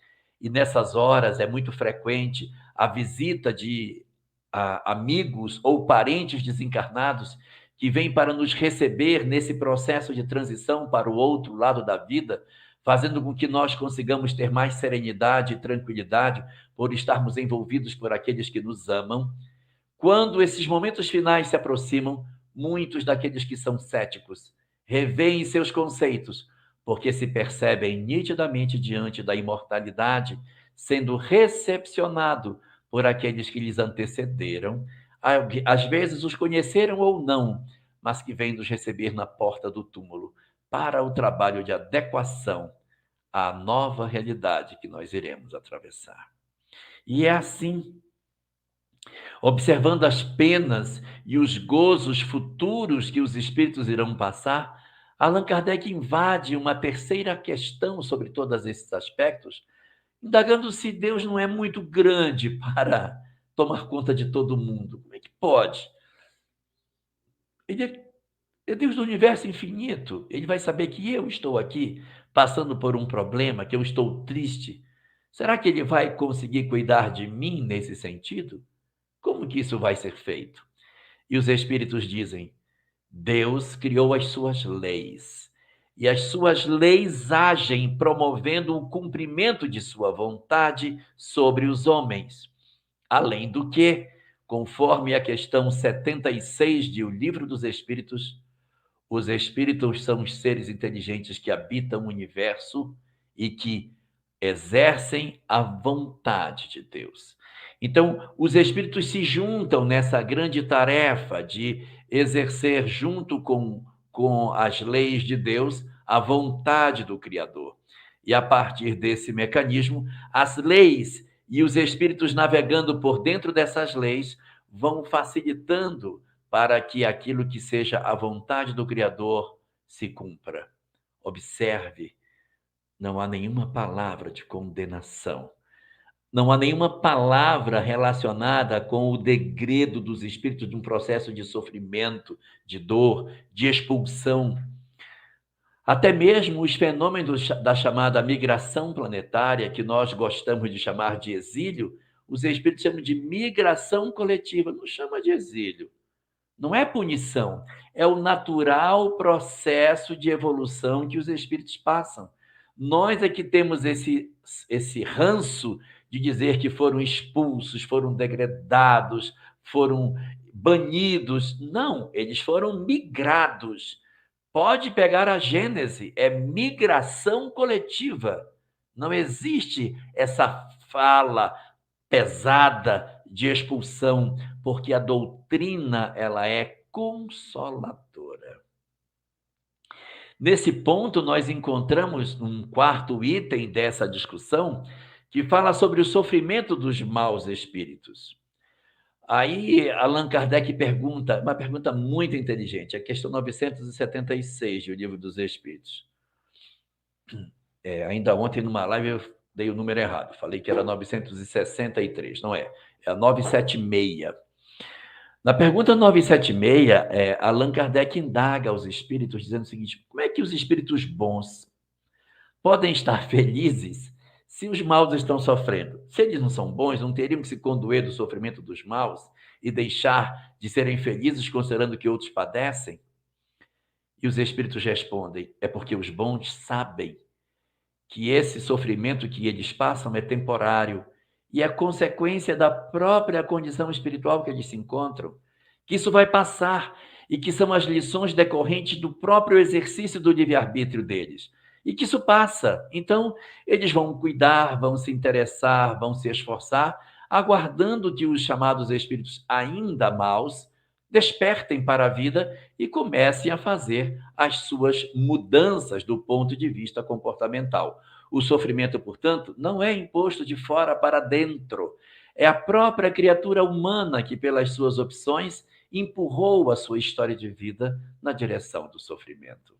e nessas horas é muito frequente a visita de amigos ou parentes desencarnados que vêm para nos receber nesse processo de transição para o outro lado da vida, fazendo com que nós consigamos ter mais serenidade e tranquilidade por estarmos envolvidos por aqueles que nos amam. Quando esses momentos finais se aproximam, muitos daqueles que são céticos revêem seus conceitos, porque se percebem nitidamente diante da imortalidade, sendo recepcionado por aqueles que lhes antecederam, às vezes os conheceram ou não, mas que vem nos receber na porta do túmulo para o trabalho de adequação à nova realidade que nós iremos atravessar. E é assim, observando as penas e os gozos futuros que os espíritos irão passar, Allan Kardec invade uma terceira questão sobre todos esses aspectos, indagando se Deus não é muito grande para tomar conta de todo mundo. Como é que pode? Ele é Deus do universo infinito. Ele vai saber que eu estou aqui passando por um problema, que eu estou triste. Será que ele vai conseguir cuidar de mim nesse sentido? Como que isso vai ser feito? E os espíritos dizem: Deus criou as suas leis. E as suas leis agem promovendo o cumprimento de sua vontade sobre os homens. Além do que, conforme a questão 76 de O Livro dos Espíritos, os espíritos são os seres inteligentes que habitam o universo e que exercem a vontade de Deus. Então, os espíritos se juntam nessa grande tarefa de exercer, junto com as leis de Deus, a vontade do Criador. E a partir desse mecanismo, as leis e os espíritos navegando por dentro dessas leis vão facilitando para que aquilo que seja a vontade do Criador se cumpra. Observe, não há nenhuma palavra de condenação. Não há nenhuma palavra relacionada com o degredo dos espíritos de um processo de sofrimento, de dor, de expulsão. Até mesmo os fenômenos da chamada migração planetária, que nós gostamos de chamar de exílio, os espíritos chamam de migração coletiva, não chama de exílio. Não é punição, é o natural processo de evolução que os espíritos passam. Nós é que temos esse ranço de dizer que foram expulsos, foram degradados, foram banidos. Não, eles foram migrados. Pode pegar a Gênese, é migração coletiva. Não existe essa fala pesada de expulsão, porque a doutrina ela é consoladora. Nesse ponto, nós encontramos um quarto item dessa discussão que fala sobre o sofrimento dos maus espíritos. Aí Allan Kardec pergunta, uma pergunta muito inteligente, a questão 976 do Livro dos Espíritos. Ainda ontem, numa live, eu dei o número errado. Falei que era 963, não é? É a 976. Na pergunta 976, Allan Kardec indaga aos espíritos, dizendo o seguinte: como é que os espíritos bons podem estar felizes se os maus estão sofrendo? Se eles não são bons, não teriam que se condoer do sofrimento dos maus e deixar de serem felizes considerando que outros padecem? E os espíritos respondem: é porque os bons sabem que esse sofrimento que eles passam é temporário e é consequência da própria condição espiritual que eles se encontram, que isso vai passar e que são as lições decorrentes do próprio exercício do livre-arbítrio deles. E que isso passa. Então, eles vão cuidar, vão se interessar, vão se esforçar, aguardando que os chamados espíritos ainda maus despertem para a vida e comecem a fazer as suas mudanças do ponto de vista comportamental. O sofrimento, portanto, não é imposto de fora para dentro. É a própria criatura humana que, pelas suas opções, empurrou a sua história de vida na direção do sofrimento.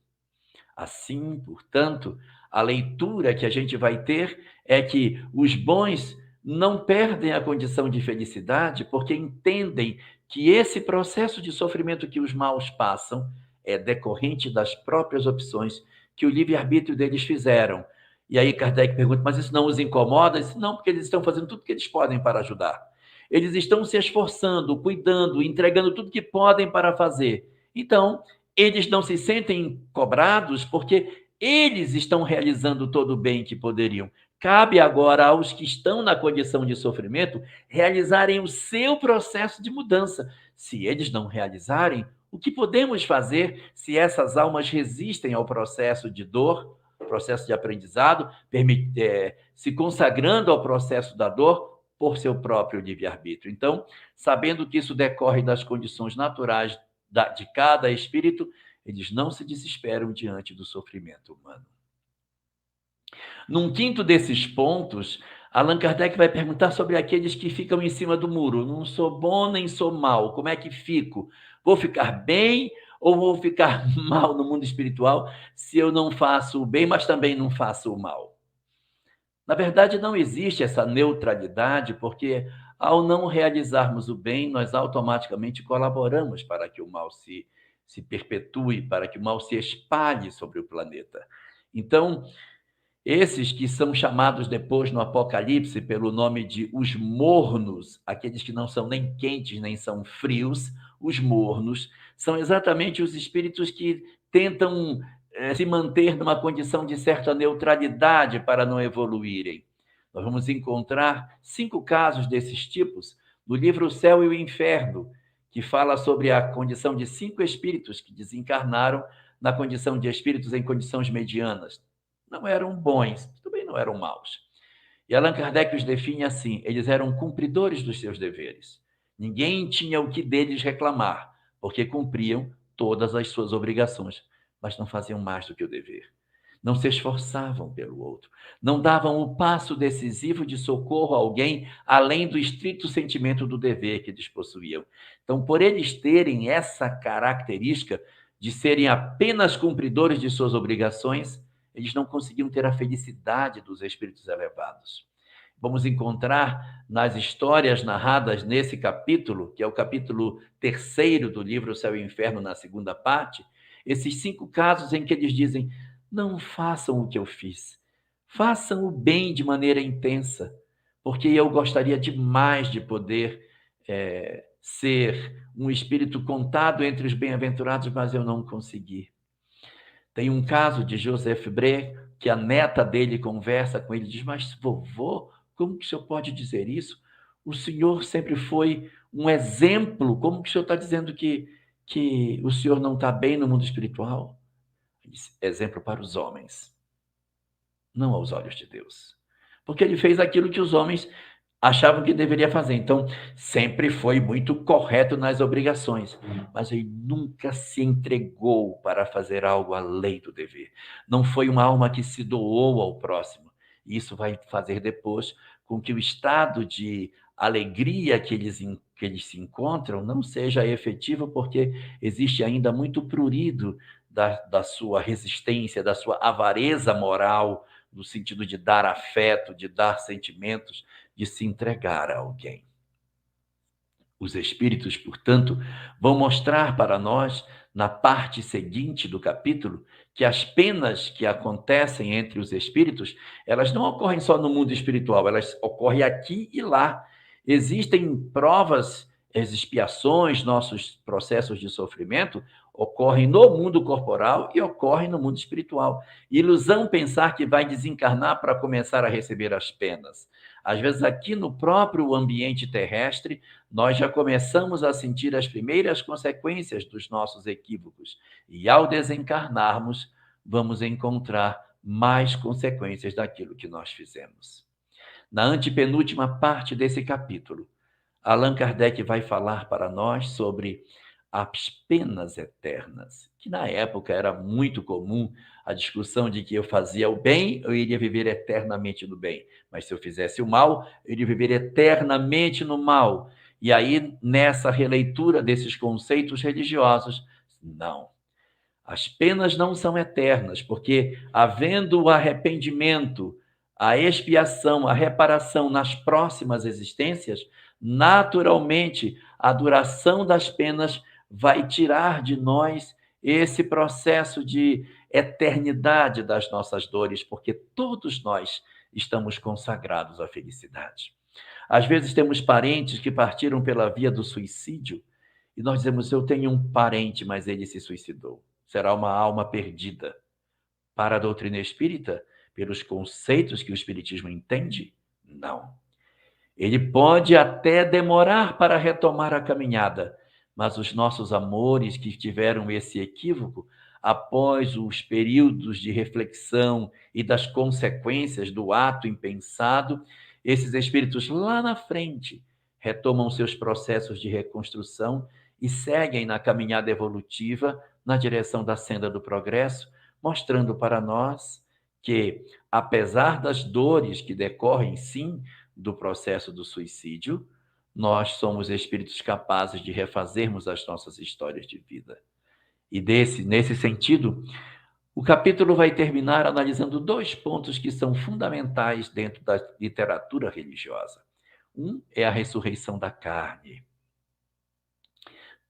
Assim, portanto, a leitura que a gente vai ter é que os bons não perdem a condição de felicidade porque entendem que esse processo de sofrimento que os maus passam é decorrente das próprias opções que o livre-arbítrio deles fizeram. E aí Kardec pergunta, mas isso não os incomoda? Isso não, porque eles estão fazendo tudo o que eles podem para ajudar. Eles estão se esforçando, cuidando, entregando tudo que podem para fazer. Então, eles não se sentem cobrados porque eles estão realizando todo o bem que poderiam. Cabe agora aos que estão na condição de sofrimento realizarem o seu processo de mudança. Se eles não realizarem, o que podemos fazer se essas almas resistem ao processo de dor, processo de aprendizado, se consagrando ao processo da dor por seu próprio livre-arbítrio? Então, sabendo que isso decorre das condições naturais de cada espírito, eles não se desesperam diante do sofrimento humano. Num quinto desses pontos, Allan Kardec vai perguntar sobre aqueles que ficam em cima do muro. Não sou bom nem sou mal. Como é que fico? Vou ficar bem ou vou ficar mal no mundo espiritual se eu não faço o bem, mas também não faço o mal? Na verdade, não existe essa neutralidade, porque ao não realizarmos o bem, nós automaticamente colaboramos para que o mal se perpetue, para que o mal se espalhe sobre o planeta. Então, esses que são chamados depois no Apocalipse pelo nome de os mornos, aqueles que não são nem quentes nem são frios, os mornos, são exatamente os espíritos que tentam se manter numa condição de certa neutralidade para não evoluírem. Nós vamos encontrar 5 casos desses tipos no livro O Céu e o Inferno, que fala sobre a condição de 5 espíritos que desencarnaram na condição de espíritos em condições medianas. Não eram bons, também não eram maus. E Allan Kardec os define assim: eles eram cumpridores dos seus deveres. Ninguém tinha o que deles reclamar, porque cumpriam todas as suas obrigações, mas não faziam mais do que o dever. Não se esforçavam pelo outro, não davam o passo decisivo de socorro a alguém além do estrito sentimento do dever que eles possuíam. Então, por eles terem essa característica de serem apenas cumpridores de suas obrigações, eles não conseguiam ter a felicidade dos espíritos elevados. Vamos encontrar nas histórias narradas nesse capítulo, que é o capítulo 3º do livro O Céu e o Inferno, na segunda parte, esses 5 casos em que eles dizem: não façam o que eu fiz, façam o bem de maneira intensa, porque eu gostaria demais de poder ser um espírito contado entre os bem-aventurados, mas eu não consegui. Tem um caso de Joseph Bré, que a neta dele conversa com ele e diz: mas vovô, como que o senhor pode dizer isso? O senhor sempre foi um exemplo. Como que o senhor está dizendo que o senhor não está bem no mundo espiritual? Ele diz: exemplo para os homens, não aos olhos de Deus. Porque ele fez aquilo que os homens achavam que deveria fazer. Então, sempre foi muito correto nas obrigações, mas ele nunca se entregou para fazer algo além do dever. Não foi uma alma que se doou ao próximo. Isso vai fazer depois com que o estado de alegria que eles se encontram não seja efetivo, porque existe ainda muito prurido da sua resistência, da sua avareza moral, no sentido de dar afeto, de dar sentimentos, de se entregar a alguém. Os espíritos, portanto, vão mostrar para nós, na parte seguinte do capítulo, que as penas que acontecem entre os espíritos, elas não ocorrem só no mundo espiritual, elas ocorrem aqui e lá. Existem provas, as expiações, nossos processos de sofrimento, ocorrem no mundo corporal e ocorrem no mundo espiritual. Ilusão pensar que vai desencarnar para começar a receber as penas. Às vezes, aqui no próprio ambiente terrestre, nós já começamos a sentir as primeiras consequências dos nossos equívocos. E ao desencarnarmos, vamos encontrar mais consequências daquilo que nós fizemos. Na antepenúltima parte desse capítulo, Allan Kardec vai falar para nós sobre as penas eternas, que na época era muito comum a discussão de que eu fazia o bem, eu iria viver eternamente no bem, mas se eu fizesse o mal, eu iria viver eternamente no mal. E aí, nessa releitura desses conceitos religiosos, não. As penas não são eternas, porque havendo o arrependimento, a expiação, a reparação nas próximas existências, naturalmente a duração das penas vai tirar de nós esse processo de eternidade das nossas dores, porque todos nós estamos consagrados à felicidade. Às vezes temos parentes que partiram pela via do suicídio e nós dizemos: eu tenho um parente, mas ele se suicidou. Será uma alma perdida. Para a doutrina espírita, pelos conceitos que o espiritismo entende, não. Ele pode até demorar para retomar a caminhada, mas os nossos amores que tiveram esse equívoco, após os períodos de reflexão e das consequências do ato impensado, esses espíritos lá na frente retomam seus processos de reconstrução e seguem na caminhada evolutiva na direção da senda do progresso, mostrando para nós que, apesar das dores que decorrem, sim, do processo do suicídio, nós somos espíritos capazes de refazermos as nossas histórias de vida. E nesse sentido, o capítulo vai terminar analisando 2 pontos que são fundamentais dentro da literatura religiosa. Um é a ressurreição da carne,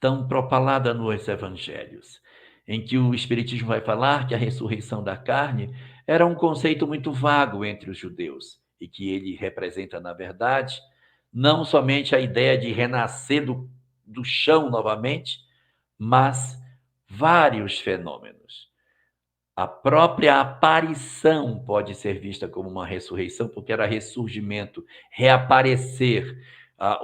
tão propalada nos evangelhos, em que o Espiritismo vai falar que a ressurreição da carne era um conceito muito vago entre os judeus e que ele representa, na verdade, não somente a ideia de renascer do chão novamente, mas vários fenômenos. A própria aparição pode ser vista como uma ressurreição, porque era ressurgimento, reaparecer.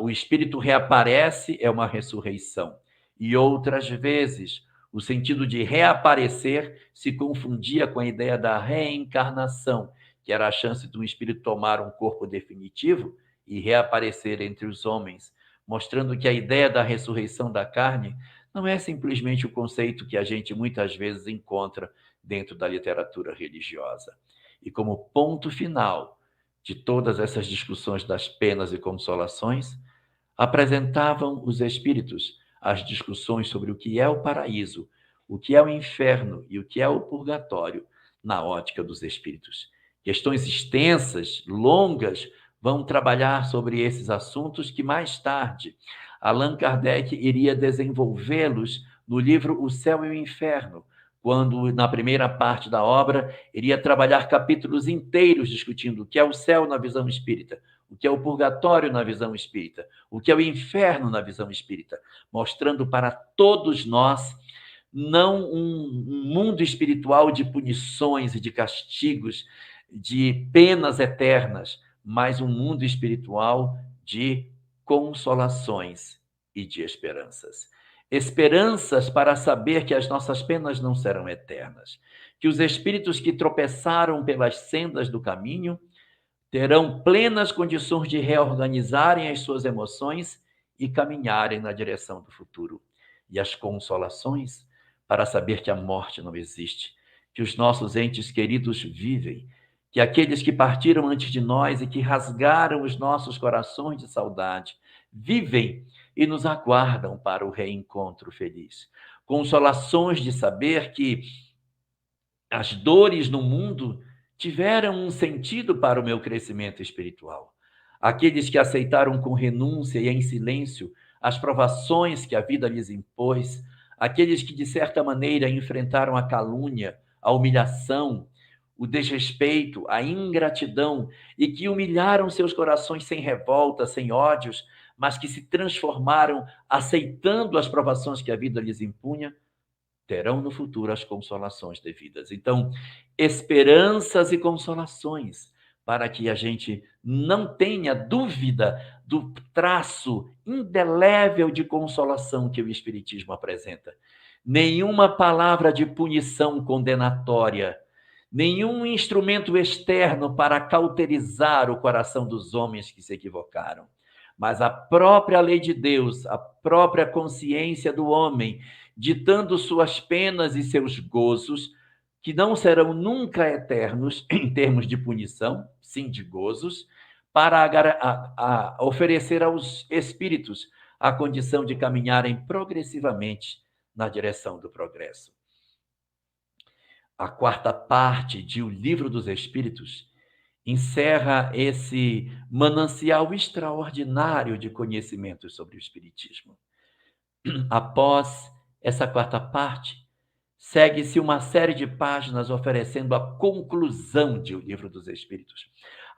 O espírito reaparece, é uma ressurreição. E outras vezes, o sentido de reaparecer se confundia com a ideia da reencarnação, que era a chance de um espírito tomar um corpo definitivo e reaparecer entre os homens, mostrando que a ideia da ressurreição da carne não é simplesmente o conceito que a gente muitas vezes encontra dentro da literatura religiosa. E como ponto final de todas essas discussões das penas e consolações, apresentavam os espíritos as discussões sobre o que é o paraíso, o que é o inferno e o que é o purgatório na ótica dos espíritos. Questões extensas, longas, vão trabalhar sobre esses assuntos que mais tarde Allan Kardec iria desenvolvê-los no livro O Céu e o Inferno, quando, na primeira parte da obra, iria trabalhar capítulos inteiros discutindo o que é o céu na visão espírita, o que é o purgatório na visão espírita, o que é o inferno na visão espírita, mostrando para todos nós não um mundo espiritual de punições e de castigos, de penas eternas, mas um mundo espiritual de consolações e de esperanças. Esperanças para saber que as nossas penas não serão eternas, que os espíritos que tropeçaram pelas sendas do caminho terão plenas condições de reorganizarem as suas emoções e caminharem na direção do futuro. E as consolações para saber que a morte não existe, que os nossos entes queridos vivem, que aqueles que partiram antes de nós e que rasgaram os nossos corações de saudade vivem e nos aguardam para o reencontro feliz. Consolações de saber que as dores no mundo tiveram um sentido para o meu crescimento espiritual. Aqueles que aceitaram com renúncia e em silêncio as provações que a vida lhes impôs, aqueles que, de certa maneira, enfrentaram a calúnia, a humilhação, o desrespeito, a ingratidão, e que humilharam seus corações sem revolta, sem ódios, mas que se transformaram aceitando as provações que a vida lhes impunha, terão no futuro as consolações devidas. Então, esperanças e consolações, para que a gente não tenha dúvida do traço indelével de consolação que o Espiritismo apresenta. Nenhuma palavra de punição condenatória, nenhum instrumento externo para cauterizar o coração dos homens que se equivocaram, mas a própria lei de Deus, a própria consciência do homem, ditando suas penas e seus gozos, que não serão nunca eternos em termos de punição, sim de gozos, para oferecer aos espíritos a condição de caminharem progressivamente na direção do progresso. A quarta parte de O Livro dos Espíritos encerra esse manancial extraordinário de conhecimentos sobre o Espiritismo. Após essa quarta parte, segue-se uma série de páginas oferecendo a conclusão de O Livro dos Espíritos,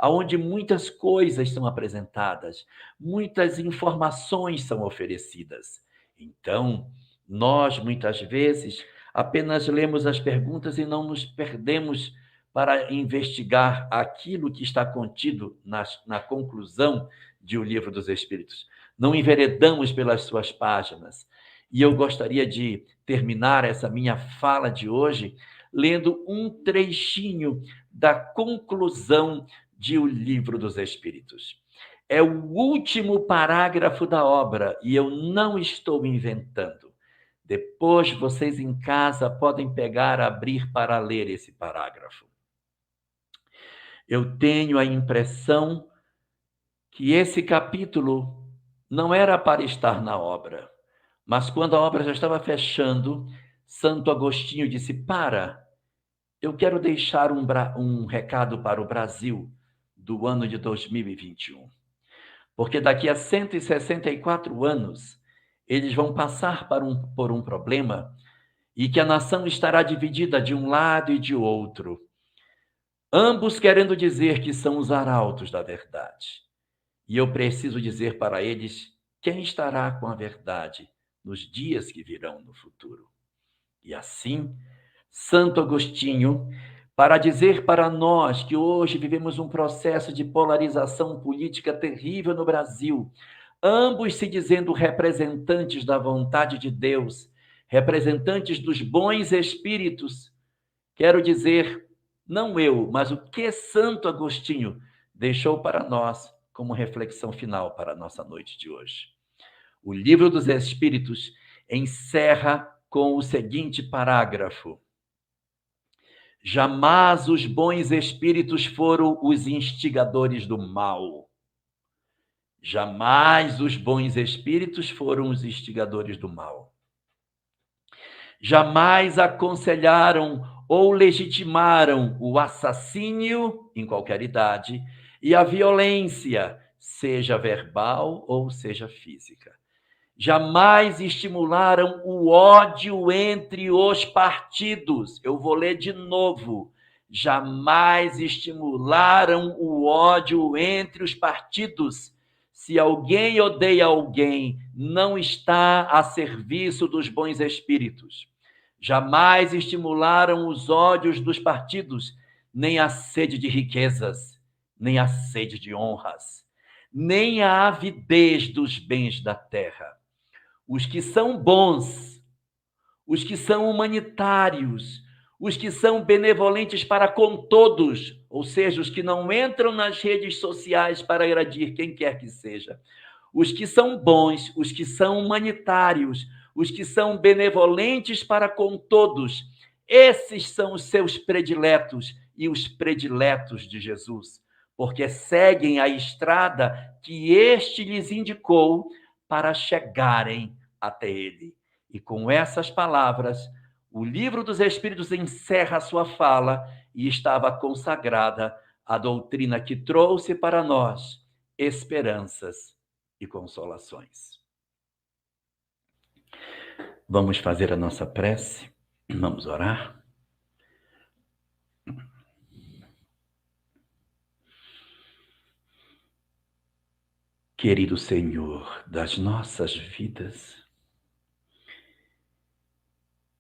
onde muitas coisas são apresentadas, muitas informações são oferecidas. Então, nós, muitas vezes, apenas lemos as perguntas e não nos perdemos para investigar aquilo que está contido na conclusão de O Livro dos Espíritos. Não enveredamos pelas suas páginas. E eu gostaria de terminar essa minha fala de hoje lendo um trechinho da conclusão de O Livro dos Espíritos. É o último parágrafo da obra e eu não estou inventando. Depois vocês em casa podem pegar, abrir para ler esse parágrafo. Eu tenho a impressão que esse capítulo não era para estar na obra, mas quando a obra já estava fechando, Santo Agostinho disse: eu quero deixar um recado para o Brasil do ano de 2021. Porque daqui a 164 anos, eles vão passar por um problema e que a nação estará dividida de um lado e de outro, ambos querendo dizer que são os arautos da verdade. E eu preciso dizer para eles quem estará com a verdade nos dias que virão no futuro. E assim, Santo Agostinho, para dizer para nós que hoje vivemos um processo de polarização política terrível no Brasil, ambos se dizendo representantes da vontade de Deus, representantes dos bons espíritos, quero dizer, não eu, mas o que Santo Agostinho deixou para nós como reflexão final para a nossa noite de hoje. O Livro dos Espíritos encerra com o seguinte parágrafo: jamais os bons espíritos foram os instigadores do mal. Jamais os bons espíritos foram os instigadores do mal. Jamais aconselharam ou legitimaram o assassínio em qualquer idade e a violência, seja verbal ou seja física. Jamais estimularam o ódio entre os partidos. Eu vou ler de novo. Jamais estimularam o ódio entre os partidos. Se alguém odeia alguém, não está a serviço dos bons espíritos. Jamais estimularam os ódios dos partidos, nem a sede de riquezas, nem a sede de honras, nem a avidez dos bens da terra. Os que são bons, os que são humanitários, os que são benevolentes para com todos, ou seja, os que não entram nas redes sociais para agredir quem quer que seja. Os que são bons, os que são humanitários, os que são benevolentes para com todos, esses são os seus prediletos e os prediletos de Jesus, porque seguem a estrada que este lhes indicou para chegarem até ele. E com essas palavras, o Livro dos Espíritos encerra a sua fala e estava consagrada a doutrina que trouxe para nós esperanças e consolações. Vamos fazer a nossa prece? Vamos orar? Querido Senhor das nossas vidas,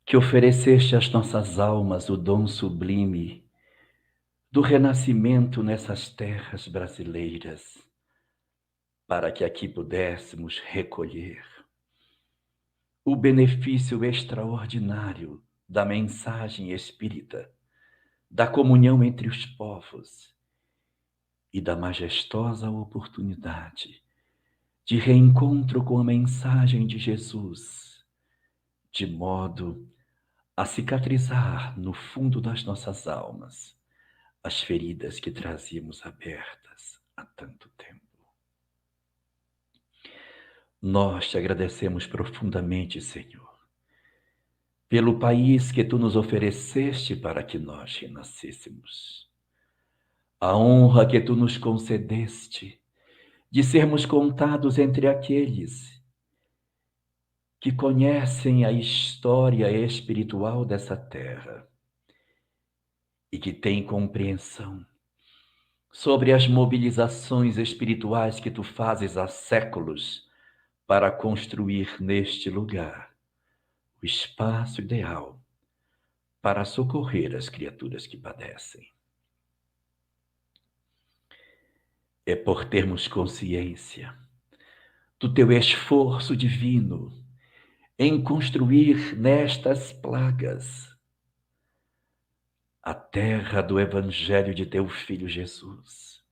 que ofereceste às nossas almas o dom sublime do renascimento nessas terras brasileiras, para que aqui pudéssemos recolher o benefício extraordinário da mensagem espírita, da comunhão entre os povos e da majestosa oportunidade de reencontro com a mensagem de Jesus, de modo a cicatrizar no fundo das nossas almas as feridas que trazíamos abertas há tanto tempo. Nós te agradecemos profundamente, Senhor, pelo país que tu nos ofereceste para que nós renascêssemos. A honra que tu nos concedeste de sermos contados entre aqueles que conhecem a história espiritual dessa terra e que têm compreensão sobre as mobilizações espirituais que tu fazes há séculos para construir neste lugar o espaço ideal para socorrer as criaturas que padecem. É por termos consciência do teu esforço divino em construir nestas plagas a terra do Evangelho de teu Filho Jesus,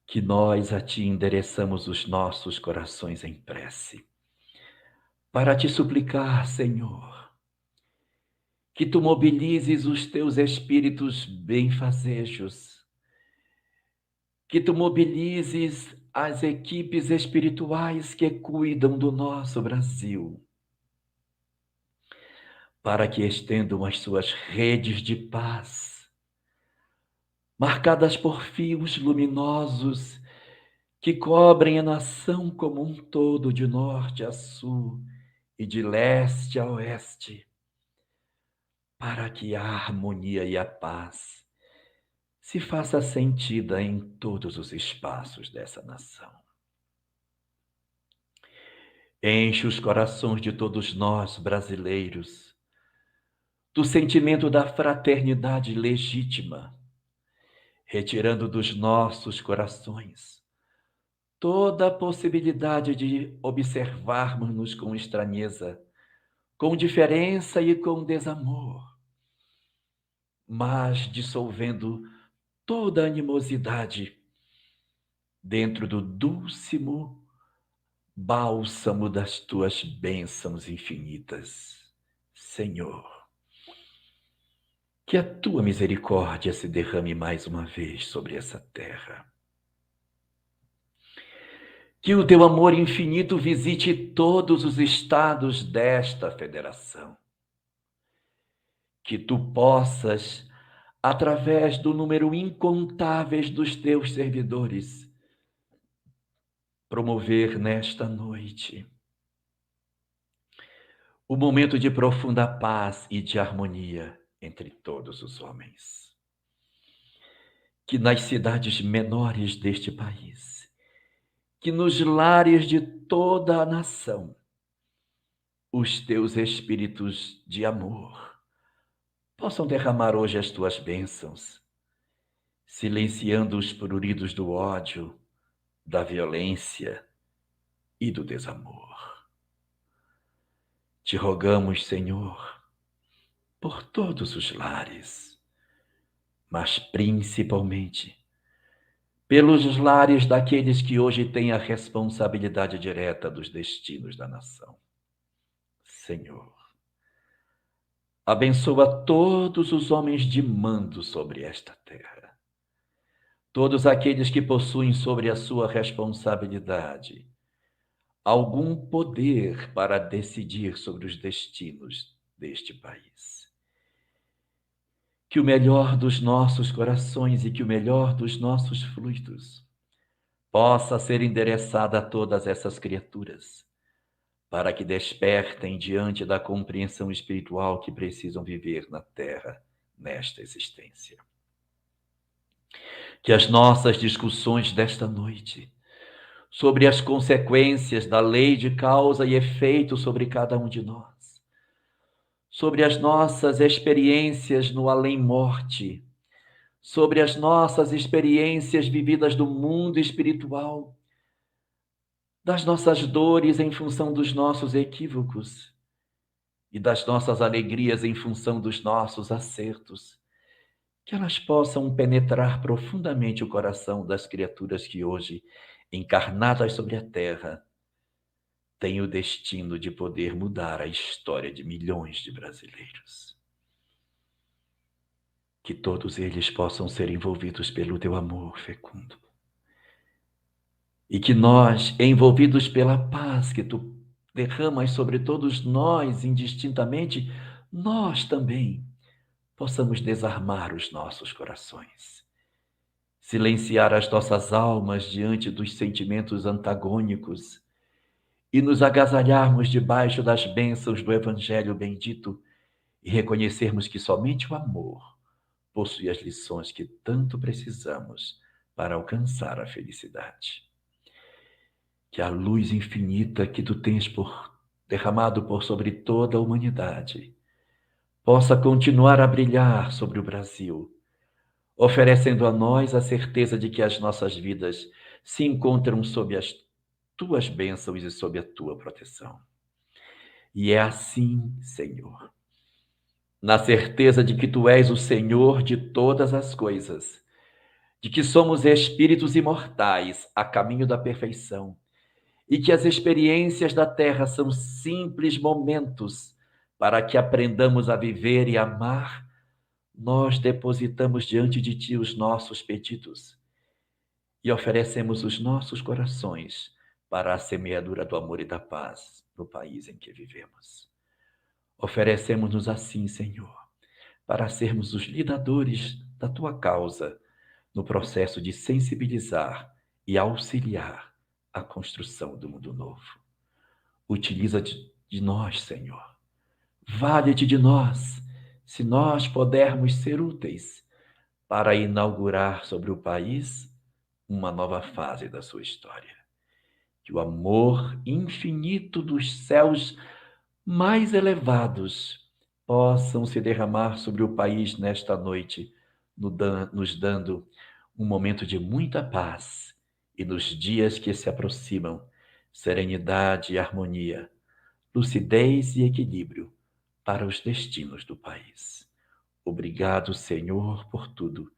que nós a Ti endereçamos os nossos corações em prece, para Te suplicar, Senhor, que Tu mobilizes os Teus espíritos benfazejos, que Tu mobilizes as equipes espirituais que cuidam do nosso Brasil, para que estendam as suas redes de paz, marcadas por fios luminosos que cobrem a nação como um todo, de norte a sul e de leste a oeste, para que a harmonia e a paz se faça sentida em todos os espaços dessa nação. Enche os corações de todos nós, brasileiros, do sentimento da fraternidade legítima, retirando dos nossos corações toda a possibilidade de observarmos-nos com estranheza, com diferença e com desamor, mas dissolvendo toda a animosidade dentro do dúlcimo bálsamo das tuas bênçãos infinitas. Senhor, que a tua misericórdia se derrame mais uma vez sobre essa terra. Que o teu amor infinito visite todos os estados desta federação. Que tu possas, através do número incontáveis dos teus servidores, promover nesta noite o momento de profunda paz e de harmonia entre todos os homens. Que nas cidades menores deste país, que nos lares de toda a nação, os teus espíritos de amor possam derramar hoje as tuas bênçãos, silenciando os pruridos do ódio, da violência e do desamor. Te rogamos, Senhor, por todos os lares, mas principalmente pelos lares daqueles que hoje têm a responsabilidade direta dos destinos da nação. Senhor, abençoa todos os homens de mando sobre esta terra, todos aqueles que possuem sobre a sua responsabilidade algum poder para decidir sobre os destinos deste país. Que o melhor dos nossos corações e que o melhor dos nossos fluidos possa ser endereçado a todas essas criaturas, para que despertem diante da compreensão espiritual que precisam viver na Terra, nesta existência. Que as nossas discussões desta noite sobre as consequências da lei de causa e efeito sobre cada um de nós, sobre as nossas experiências no além-morte, sobre as nossas experiências vividas do mundo espiritual, das nossas dores em função dos nossos equívocos e das nossas alegrias em função dos nossos acertos, que elas possam penetrar profundamente o coração das criaturas que hoje, encarnadas sobre a terra, têm o destino de poder mudar a história de milhões de brasileiros. Que todos eles possam ser envolvidos pelo teu amor fecundo. E que nós, envolvidos pela paz que tu derramas sobre todos nós indistintamente, nós também possamos desarmar os nossos corações, silenciar as nossas almas diante dos sentimentos antagônicos e nos agasalharmos debaixo das bênçãos do Evangelho bendito e reconhecermos que somente o amor possui as lições que tanto precisamos para alcançar a felicidade. Que a luz infinita que tu tens derramado por sobre toda a humanidade possa continuar a brilhar sobre o Brasil, oferecendo a nós a certeza de que as nossas vidas se encontram sob as tuas bênçãos e sob a tua proteção. E é assim, Senhor, na certeza de que tu és o Senhor de todas as coisas, de que somos espíritos imortais a caminho da perfeição e que as experiências da terra são simples momentos para que aprendamos a viver e amar, nós depositamos diante de Ti os nossos pedidos e oferecemos os nossos corações para a semeadura do amor e da paz no país em que vivemos. Oferecemos-nos assim, Senhor, para sermos os lidadores da Tua causa no processo de sensibilizar e auxiliar a construção do mundo novo. Utiliza-te de nós, Senhor. Vale-te de nós, se nós pudermos ser úteis para inaugurar sobre o país uma nova fase da sua história. Que o amor infinito dos céus mais elevados possam se derramar sobre o país nesta noite, nos dando um momento de muita paz e nos dias que se aproximam, serenidade e harmonia, lucidez e equilíbrio para os destinos do país. Obrigado, Senhor, por tudo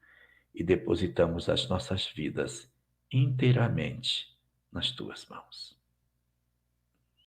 e depositamos as nossas vidas inteiramente nas tuas mãos.